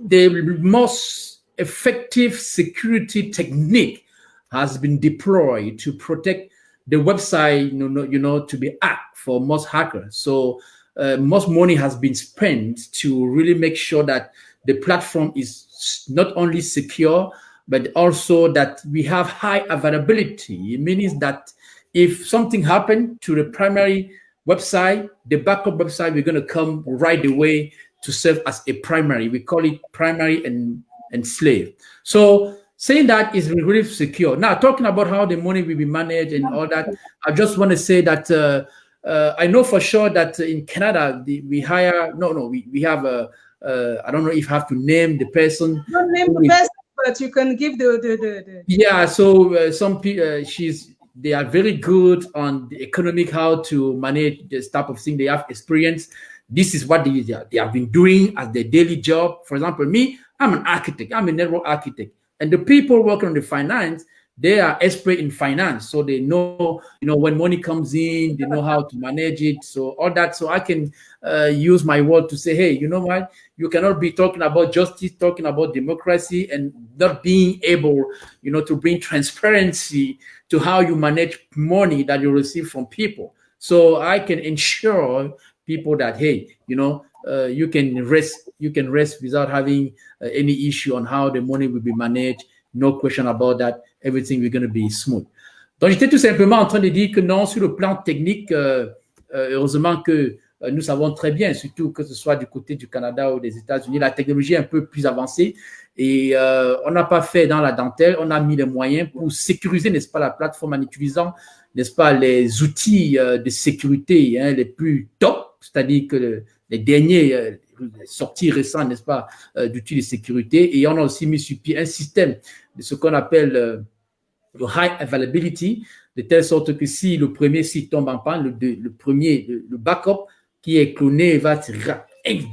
the most effective security technique has been deployed to protect the website, you know, to be hacked for most hackers. So most money has been spent to really make sure that the platform is not only secure, but also that we have high availability. It means that if something happened to the primary website, the backup website, we're going to come right away to serve as a primary. We call it primary and slave. So saying that is really secure. Now, talking about how the money will be managed and all that, I just want to say that I know for sure that in Canada, we hire, we have I don't know if I have to name the person. Don't name the person, but you can give the Yeah, so some people, they are very good on the economic, how to manage this type of thing. They have experience. This is what they have been doing as their daily job. For example, me, I'm an architect. I'm a network architect. And the people working on the finance, they are expert in finance. So they know, when money comes in, they know how to manage it. So all that. So I can use my word to say, hey, you know what? You cannot be talking about justice, talking about democracy, and not being able, to bring transparency to how you manage money that you receive from people. So I can ensure people that, hey, you can rest without having any issue on how the money will be managed. No question about that. Everything will going to be smooth. Donc, j'étais tout simplement en train de dire que non, sur le plan technique, heureusement que nous savons très bien, surtout que ce soit du côté du Canada ou des États-Unis, la technologie est un peu plus avancée et on n'a pas fait dans la dentelle, on a mis les moyens pour sécuriser, n'est-ce pas, la plateforme en utilisant, n'est-ce pas, les outils de sécurité les plus top, c'est-à-dire que les derniers sorties récentes, n'est-ce pas, d'outils de sécurité. Et on a aussi mis sur pied un système de ce qu'on appelle le high availability, de telle sorte que si le premier site tombe en panne, le backup qui est cloné va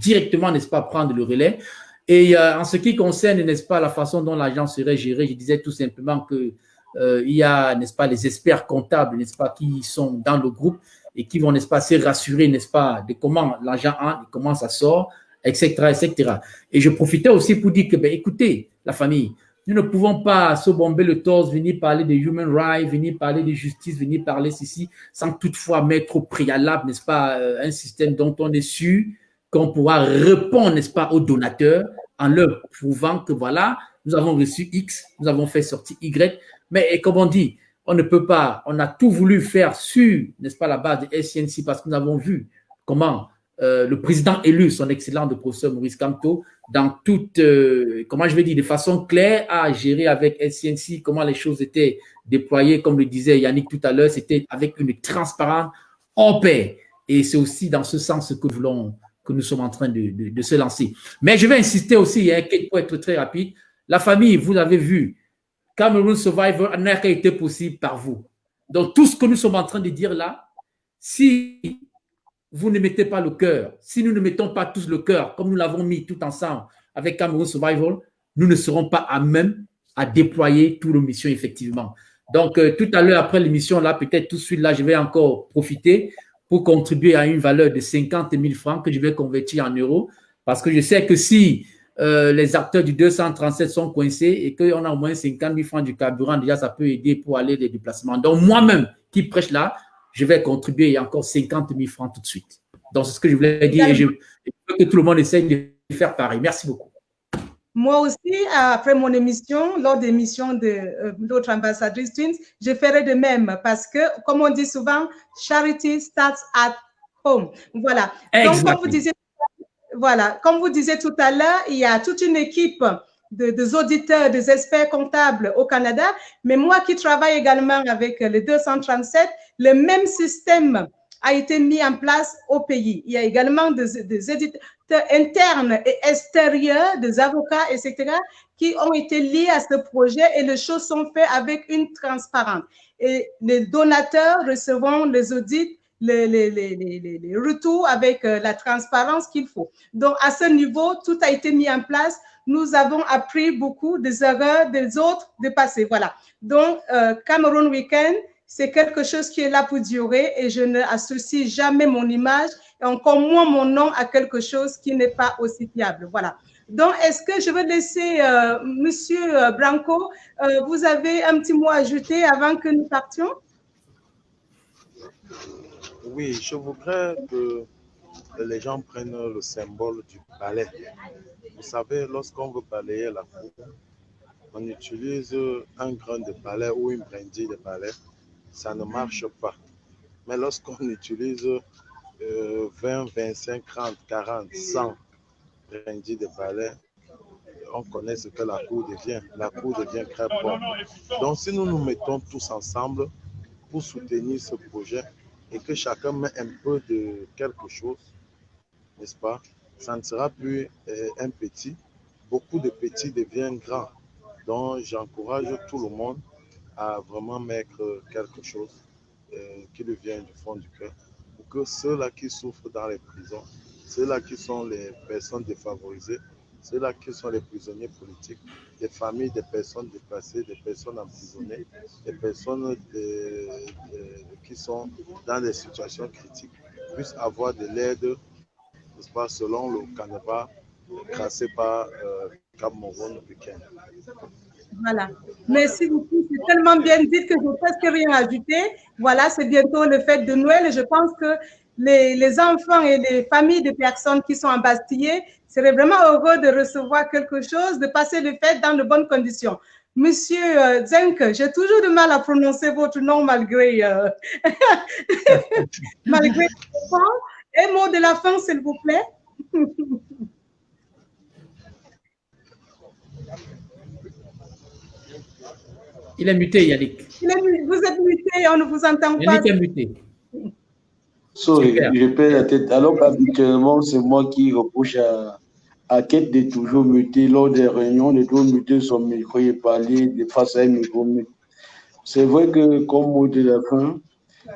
directement, n'est-ce pas, prendre le relais. Et en ce qui concerne, n'est-ce pas, la façon dont l'agent serait géré, je disais tout simplement que il y a, n'est-ce pas, les experts comptables, n'est-ce pas, qui sont dans le groupe et qui vont, n'est-ce pas, se rassurer, n'est-ce pas, de comment l'argent entre, comment ça sort, etc., etc. Et je profitais aussi pour dire que, écoutez, la famille, nous ne pouvons pas se bomber le torse, venir parler de human rights, venir parler de justice, venir parler ceci, sans toutefois mettre au préalable, n'est-ce pas, un système dont on est sûr qu'on pourra répondre, n'est-ce pas, aux donateurs en leur prouvant que voilà, nous avons reçu X, nous avons fait sortir Y, mais comme on dit, on ne peut pas, on a tout voulu faire sur, n'est-ce pas, la base de SCNC parce que nous avons vu comment le président élu, son excellent le professeur Maurice Kamto, dans toute, comment je vais dire, de façon claire, à gérer avec SCNC, comment les choses étaient déployées, comme le disait Yannick tout à l'heure, c'était avec une transparence en paix. Et c'est aussi dans ce sens que nous sommes en train de se lancer. Mais je vais insister aussi, pour être très rapide, la famille, vous avez vu, Cameroon Survivor n'a pas été possible par vous. Donc, tout ce que nous sommes en train de dire là, si vous ne mettez pas le cœur, si nous ne mettons pas tous le cœur, comme nous l'avons mis tout ensemble avec Cameroun Survival, nous ne serons pas à même à déployer toutes nos missions effectivement. Donc, tout à l'heure, après l'émission, là, peut-être tout de suite, là, je vais encore profiter pour contribuer à une valeur de 50 000 francs que je vais convertir en euros. Parce que je sais que si les acteurs du 237 sont coincés et qu'on a au moins 50 000 francs du carburant, déjà, ça peut aider pour aller des déplacements. Donc, moi-même, qui prêche là, je vais contribuer à encore 50 000 francs tout de suite. Donc, c'est ce que je voulais dire et je veux que tout le monde essaye de faire pareil. Merci beaucoup. Moi aussi, après mon émission, lors des émissions de l'autre ambassadrice Twins, je ferai de même parce que, comme on dit souvent, charity starts at home. Voilà. Donc, comme vous disiez tout à l'heure, il y a toute une équipe des auditeurs, des experts comptables au Canada, mais moi qui travaille également avec le 237, le même système a été mis en place au pays. Il y a également des éditeurs internes et extérieurs, des avocats, etc., qui ont été liés à ce projet et les choses sont faites avec une transparence. Et les donateurs recevront les audits, les retours avec la transparence qu'il faut. Donc, à ce niveau, tout a été mis en place. Nous avons appris beaucoup des erreurs des autres de passé. Voilà. Donc, Cameroun Weekend, c'est quelque chose qui est là pour durer et je n'associe jamais mon image et encore moins mon nom à quelque chose qui n'est pas aussi fiable. Voilà. Donc, est-ce que je vais laisser Monsieur Branco, vous avez un petit mot à ajouter avant que nous partions? Oui, je voudrais que les gens prennent le symbole du balai. Vous savez, lorsqu'on veut balayer la cour, on utilise un grain de balai ou une brindille de balai. Ça ne marche pas. Mais lorsqu'on utilise 20, 25, 30, 40, 100 brindilles de balai, on connaît ce que la cour devient. La cour devient très bonne. Donc, si nous nous mettons tous ensemble pour soutenir ce projet et que chacun met un peu de quelque chose, n'est-ce pas? Ça ne sera plus un petit. Beaucoup de petits deviennent grands. Donc, j'encourage tout le monde à vraiment mettre quelque chose qui lui vient du fond du cœur pour que ceux-là qui souffrent dans les prisons, ceux-là qui sont les personnes défavorisées, ceux-là qui sont les prisonniers politiques, les familles des personnes déplacées, des personnes emprisonnées, des personnes qui sont dans des situations critiques, puissent avoir de l'aide, n'est-ce pas, selon le canevas tracé par Cameroun Weekend. Voilà. Merci beaucoup. C'est tellement bien dit que je n'ai presque rien ajouté. Voilà, c'est bientôt le fête de Noël et je pense que les enfants et les familles de personnes qui sont embastillées seraient vraiment heureux de recevoir quelque chose, de passer les fêtes dans de bonnes conditions. Monsieur Zenke, j'ai toujours du mal à prononcer votre nom malgré malgré le temps. Un mot de la fin, s'il vous plaît. Il est muté, Yannick. Vous êtes muté, on ne vous entend pas. Yannick est muté. Sorry, je perds la tête. Alors qu'habituellement, c'est moi qui reproche à Kate de toujours muter lors des réunions, de toujours muter son micro et parler de face à un micro. C'est vrai que, comme mot de la fin,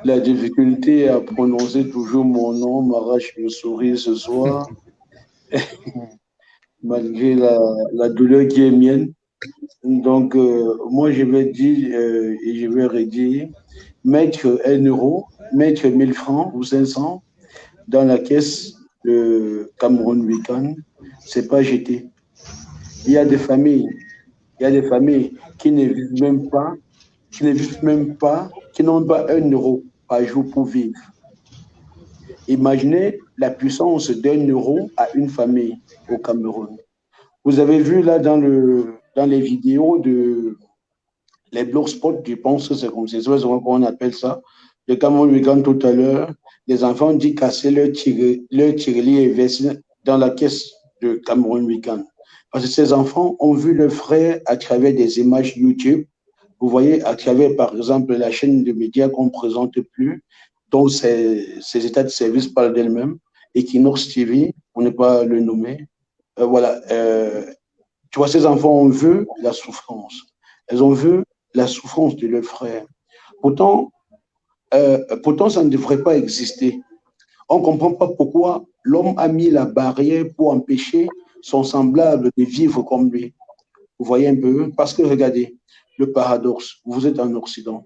la difficulté à prononcer toujours mon nom m'arrache le sourire ce soir, malgré la douleur qui est mienne. Donc, moi, je vais dire et je vais redire, mettre 1 euro, mettre 1000 francs ou 500 dans la caisse de Cameroun Weekend, c'est pas jeter. Il y a des familles qui ne vivent même pas, qui n'ont pas 1 euro par jour pour vivre. Imaginez la puissance d'1 euro à une famille au Cameroun. Vous avez vu là dans les vidéos les blogspots, je pense que c'est comme ça, qu'on appelle ça, le Cameroun Weekend tout à l'heure, les enfants ont dit casser leur tirelire et verser dans la caisse de Cameroun Weekend. Parce que ces enfants ont vu leurs frères à travers des images YouTube. Vous voyez, à travers, par exemple, la chaîne de médias qu'on ne présente plus, dont ces états de service parlent d'elles-mêmes, Equinox TV, pour ne pas le nommer. Voilà. Tu vois, ces enfants ont vu la souffrance. Elles ont vu la souffrance de leurs frères. Pourtant, ça ne devrait pas exister. On ne comprend pas pourquoi l'homme a mis la barrière pour empêcher son semblable de vivre comme lui. Vous voyez un peu? Parce que regardez, le paradoxe, vous êtes en Occident.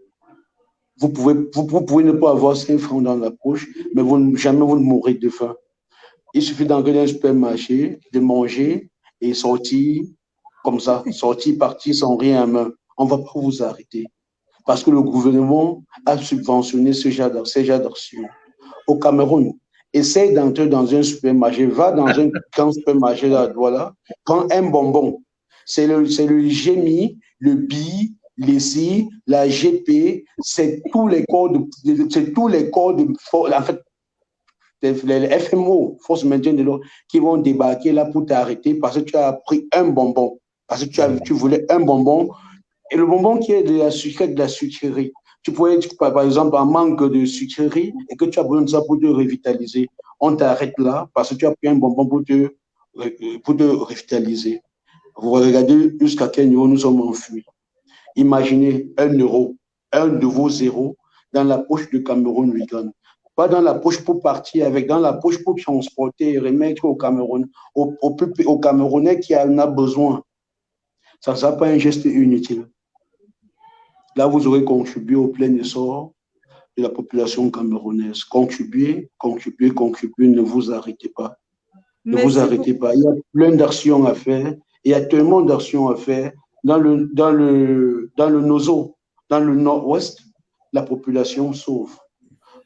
Vous pouvez ne pas avoir 5 francs dans la poche, mais jamais vous ne mourrez de faim. Il suffit d'entrer dans un supermarché, de manger et sortir comme ça, sortir, partir sans rien à main. On ne va pas vous arrêter. Parce que le gouvernement a subventionné ce genre d'action. Au Cameroun, essaye d'entrer dans un supermarché, va dans un grand supermarché là, voilà, prends un bonbon. C'est le GMI, le BI, l'ESI, la GP, c'est tous les corps en fait, les FMO, Force Maintien de l'Ordre, qui vont débarquer là pour t'arrêter parce que tu as pris un bonbon, parce que tu voulais un bonbon, et le bonbon qui est de la sucrerie. Tu pourrais être, par exemple, en manque de sucrerie et que tu as besoin de ça pour te revitaliser. On t'arrête là parce que tu as pris un bonbon pour te revitaliser. Vous regardez jusqu'à quel niveau nous sommes enfuis. Imaginez 1 euro, un nouveau zéro dans la poche de Cameroun Weekend. Pas dans la poche pour partir avec, dans la poche pour transporter et remettre au Cameroun, au Camerounais qui en a besoin. Ça ne sera pas un geste inutile. Là, vous aurez contribué au plein essor de la population camerounaise. Contribuez, ne vous arrêtez pas. Ne vous arrêtez pas. Il y a plein d'actions à faire. Il y a tellement d'actions à faire. Dans le Nozo, dans le nord-ouest, la population sauve.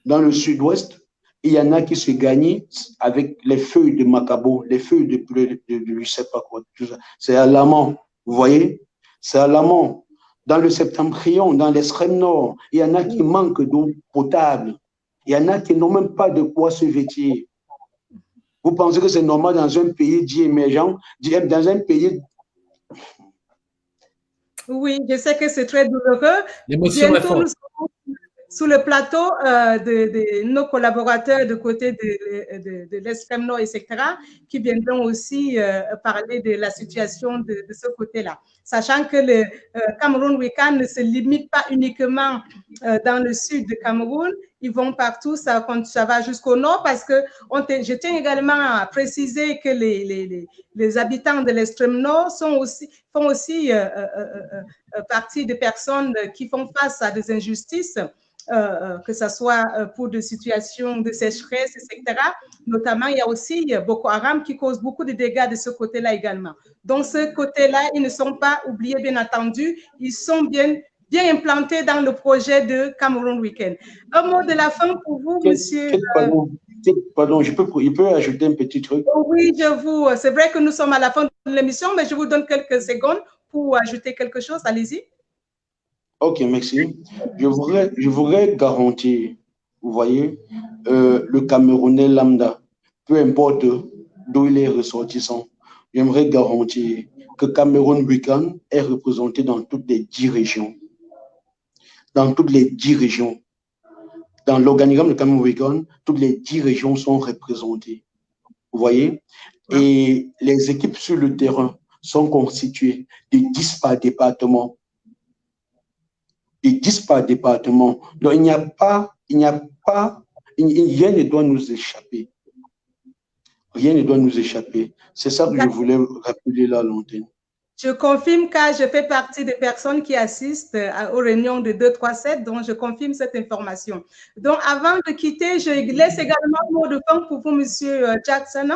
Dans le sud-ouest, il y en a qui se gagnent avec les feuilles de macabo, les feuilles de je sais pas quoi. C'est alarmant. Vous voyez? C'est alarmant. Dans le Septentrion, dans l'extrême nord, il y en a qui manquent d'eau potable. Il y en a qui n'ont même pas de quoi se vêtir. Vous pensez que c'est normal dans un pays dit émergent, dans un pays... Oui, je sais que c'est très douloureux. L'émotion est forte. Nous serons sous le plateau de nos collaborateurs de côté de l'extrême nord, etc., qui viendront aussi parler de la situation de ce côté-là. Sachant que le Cameroun Weekend ne se limite pas uniquement dans le sud du Cameroun, ils vont partout, ça va jusqu'au nord, parce que je tiens également à préciser que les habitants de l'extrême nord font aussi partie des personnes qui font face à des injustices, que ce soit pour des situations de sécheresse, etc. Notamment, il y a aussi Boko Haram qui cause beaucoup de dégâts de ce côté-là également. Donc, ce côté-là, ils ne sont pas oubliés, bien entendu. Ils sont bien implantés dans le projet de Cameroun Weekend. Un mot de la fin pour vous, monsieur. Pardon, je peux ajouter un petit truc? Oui, c'est vrai que nous sommes à la fin de l'émission, mais je vous donne quelques secondes pour ajouter quelque chose. Allez-y. Ok, merci. Je voudrais garantir, vous voyez, le Camerounais lambda, peu importe d'où il est ressortissant, j'aimerais garantir que Cameroun Weekend est représenté dans toutes les 10 régions. Dans toutes les 10 régions. Dans l'organigramme de Cameroun Weekend, toutes les 10 régions sont représentées. Vous voyez? Et les équipes sur le terrain sont constituées de 10 par département. Et 10 par département. Donc, rien ne doit nous échapper. Rien ne doit nous échapper. C'est ça que je voulais rappeler là à l'antenne. Je confirme car je fais partie des personnes qui assistent aux réunions de 237, donc je confirme cette information. Donc, avant de quitter, je laisse également un mot de fin pour vous, monsieur Jackson.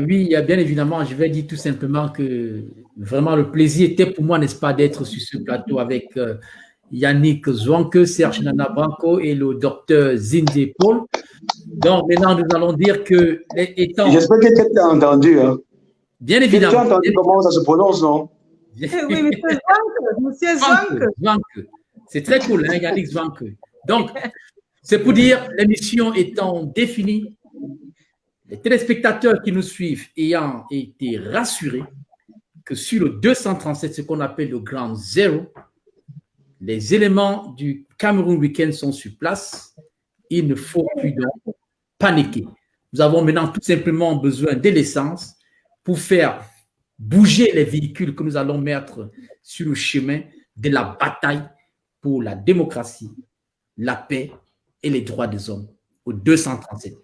Oui, bien évidemment, je vais dire tout simplement que vraiment le plaisir était pour moi, n'est-ce pas, d'être sur ce plateau avec Yannick Zwanke, Serge Nana Branco et le docteur Zindé Paul. Donc maintenant, nous allons dire que étant... J'espère que tu as entendu. Hein. Bien évidemment. Tu as entendu comment ça se prononce, non? Oui, monsieur Zwanke. C'est très cool, hein, Yannick Zwanke. Donc, c'est pour dire, l'émission étant définie, les téléspectateurs qui nous suivent ayant été rassurés que sur le 237, ce qu'on appelle le Grand Zéro, les éléments du Cameroun Weekend sont sur place. Il ne faut plus donc paniquer. Nous avons maintenant tout simplement besoin de l'essence pour faire bouger les véhicules que nous allons mettre sur le chemin de la bataille pour la démocratie, la paix et les droits des hommes au 237.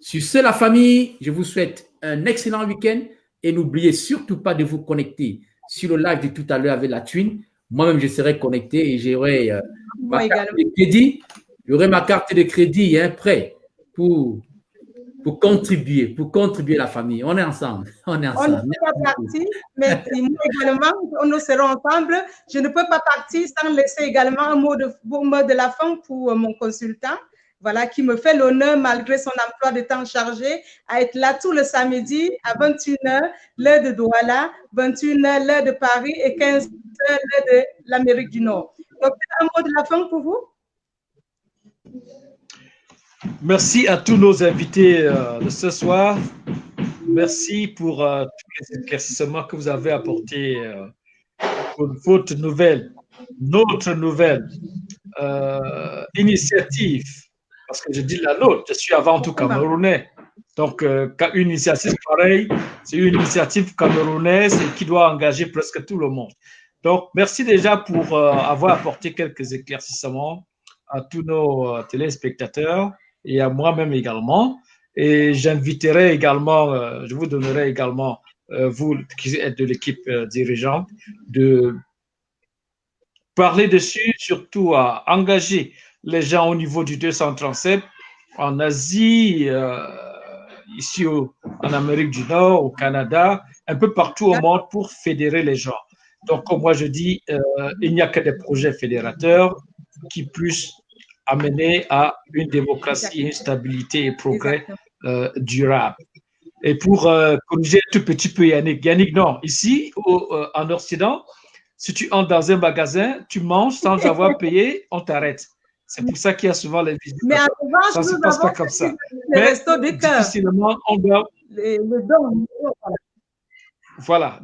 Sur ce, la famille, je vous souhaite un excellent week-end et n'oubliez surtout pas de vous connecter sur le live de tout à l'heure avec la Twin. Moi-même, je serai connecté et j'aurai ma carte de crédit. J'aurai ma carte de crédit prêt pour contribuer la famille. On est ensemble. On est ensemble. On ne peut pas partir, mais moi également, nous serons ensemble. Je ne peux pas partir sans laisser également un mot de la fin pour mon consultant, voilà, qui me fait l'honneur, malgré son emploi de temps chargé, à être là tout le samedi à 21h, l'heure de Douala, 21h, l'heure de Paris et 15h, l'heure de l'Amérique du Nord. Donc, un mot de la fin pour vous? Merci à tous nos invités de ce soir. Merci pour tous les éclaircissements que vous avez apportés pour votre nouvelle, notre nouvelle initiative. Parce que je dis la nôtre, je suis avant tout camerounais. Donc, une initiative pareille, c'est une initiative camerounaise et qui doit engager presque tout le monde. Donc, merci déjà pour avoir apporté quelques éclaircissements à tous nos téléspectateurs et à moi-même également. Et j'inviterai également, je vous donnerai également, vous qui êtes de l'équipe dirigeante, de parler dessus, surtout à engager les gens au niveau du 237, en Asie, ici en Amérique du Nord, au Canada, un peu partout au monde pour fédérer les gens. Donc, comme moi je dis, il n'y a que des projets fédérateurs qui puissent amener à une démocratie, une stabilité et progrès durable. Et pour corriger un tout petit peu Yannick, non, ici en Occident, si tu entres dans un magasin, tu manges sans avoir payé, on t'arrête. C'est pour ça qu'il y a souvent les visites. Mais en revanche, ça ne se passe pas comme ça. Les restos de cœur. Difficilement, on doit... Les dons. Voilà.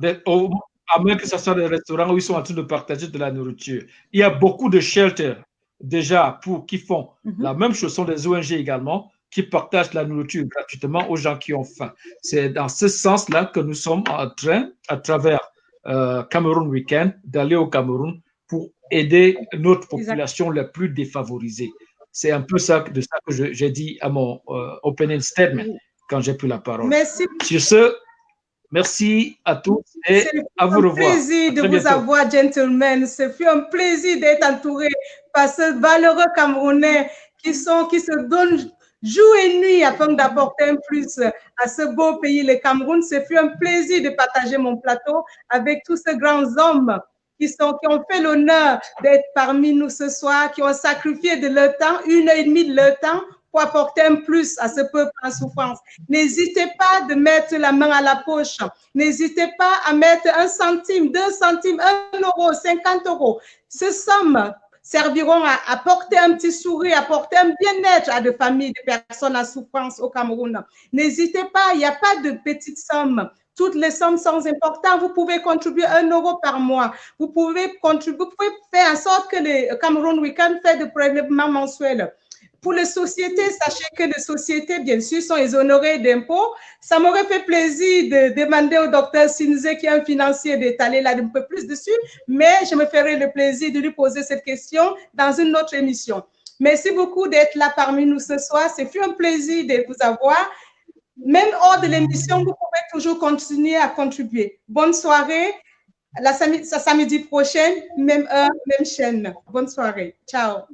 À moins que ce soit des restaurants où ils sont en train de partager de la nourriture. Il y a beaucoup de shelters déjà qui font la même chose, sont des ONG également, qui partagent la nourriture gratuitement aux gens qui ont faim. C'est dans ce sens-là que nous sommes en train, à travers Cameroun Weekend, d'aller au Cameroun pour aider notre population la plus défavorisée. C'est un peu de ça que j'ai dit à mon opening statement quand j'ai pris la parole. Merci. Sur ce, merci à tous et à vous revoir. C'est un plaisir de vous avoir, gentlemen. Ce fut un plaisir d'être entouré par ce valeureux Camerounais qui se donnent jour et nuit afin d'apporter un plus à ce beau pays, le Cameroun. Ce fut un plaisir de partager mon plateau avec tous ces grands hommes qui ont fait l'honneur d'être parmi nous ce soir, qui ont sacrifié de leur temps, 1h30 de leur temps, pour apporter un plus à ce peuple en souffrance. N'hésitez pas de mettre la main à la poche. N'hésitez pas à mettre 1 centime, 2 centimes, 1 euro, 50 euros. Ces sommes serviront à apporter un petit sourire, apporter un bien-être à des familles, des personnes en souffrance au Cameroun. N'hésitez pas, il n'y a pas de petites sommes. Toutes les sommes sont importantes. Vous pouvez contribuer 1 euro par mois. Vous pouvez faire en sorte que le Cameroun Weekend fait des prélèvements mensuels. Pour les sociétés, sachez que les sociétés, bien sûr, sont exonérées d'impôts. Ça m'aurait fait plaisir de demander au docteur Sinze, qui est un financier, d'étaler là un peu plus dessus, mais je me ferai le plaisir de lui poser cette question dans une autre émission. Merci beaucoup d'être là parmi nous ce soir. C'est fut un plaisir de vous avoir. Même hors de l'émission, vous pouvez toujours continuer à contribuer. Bonne soirée. Samedi prochain, même heure, même chaîne. Bonne soirée. Ciao.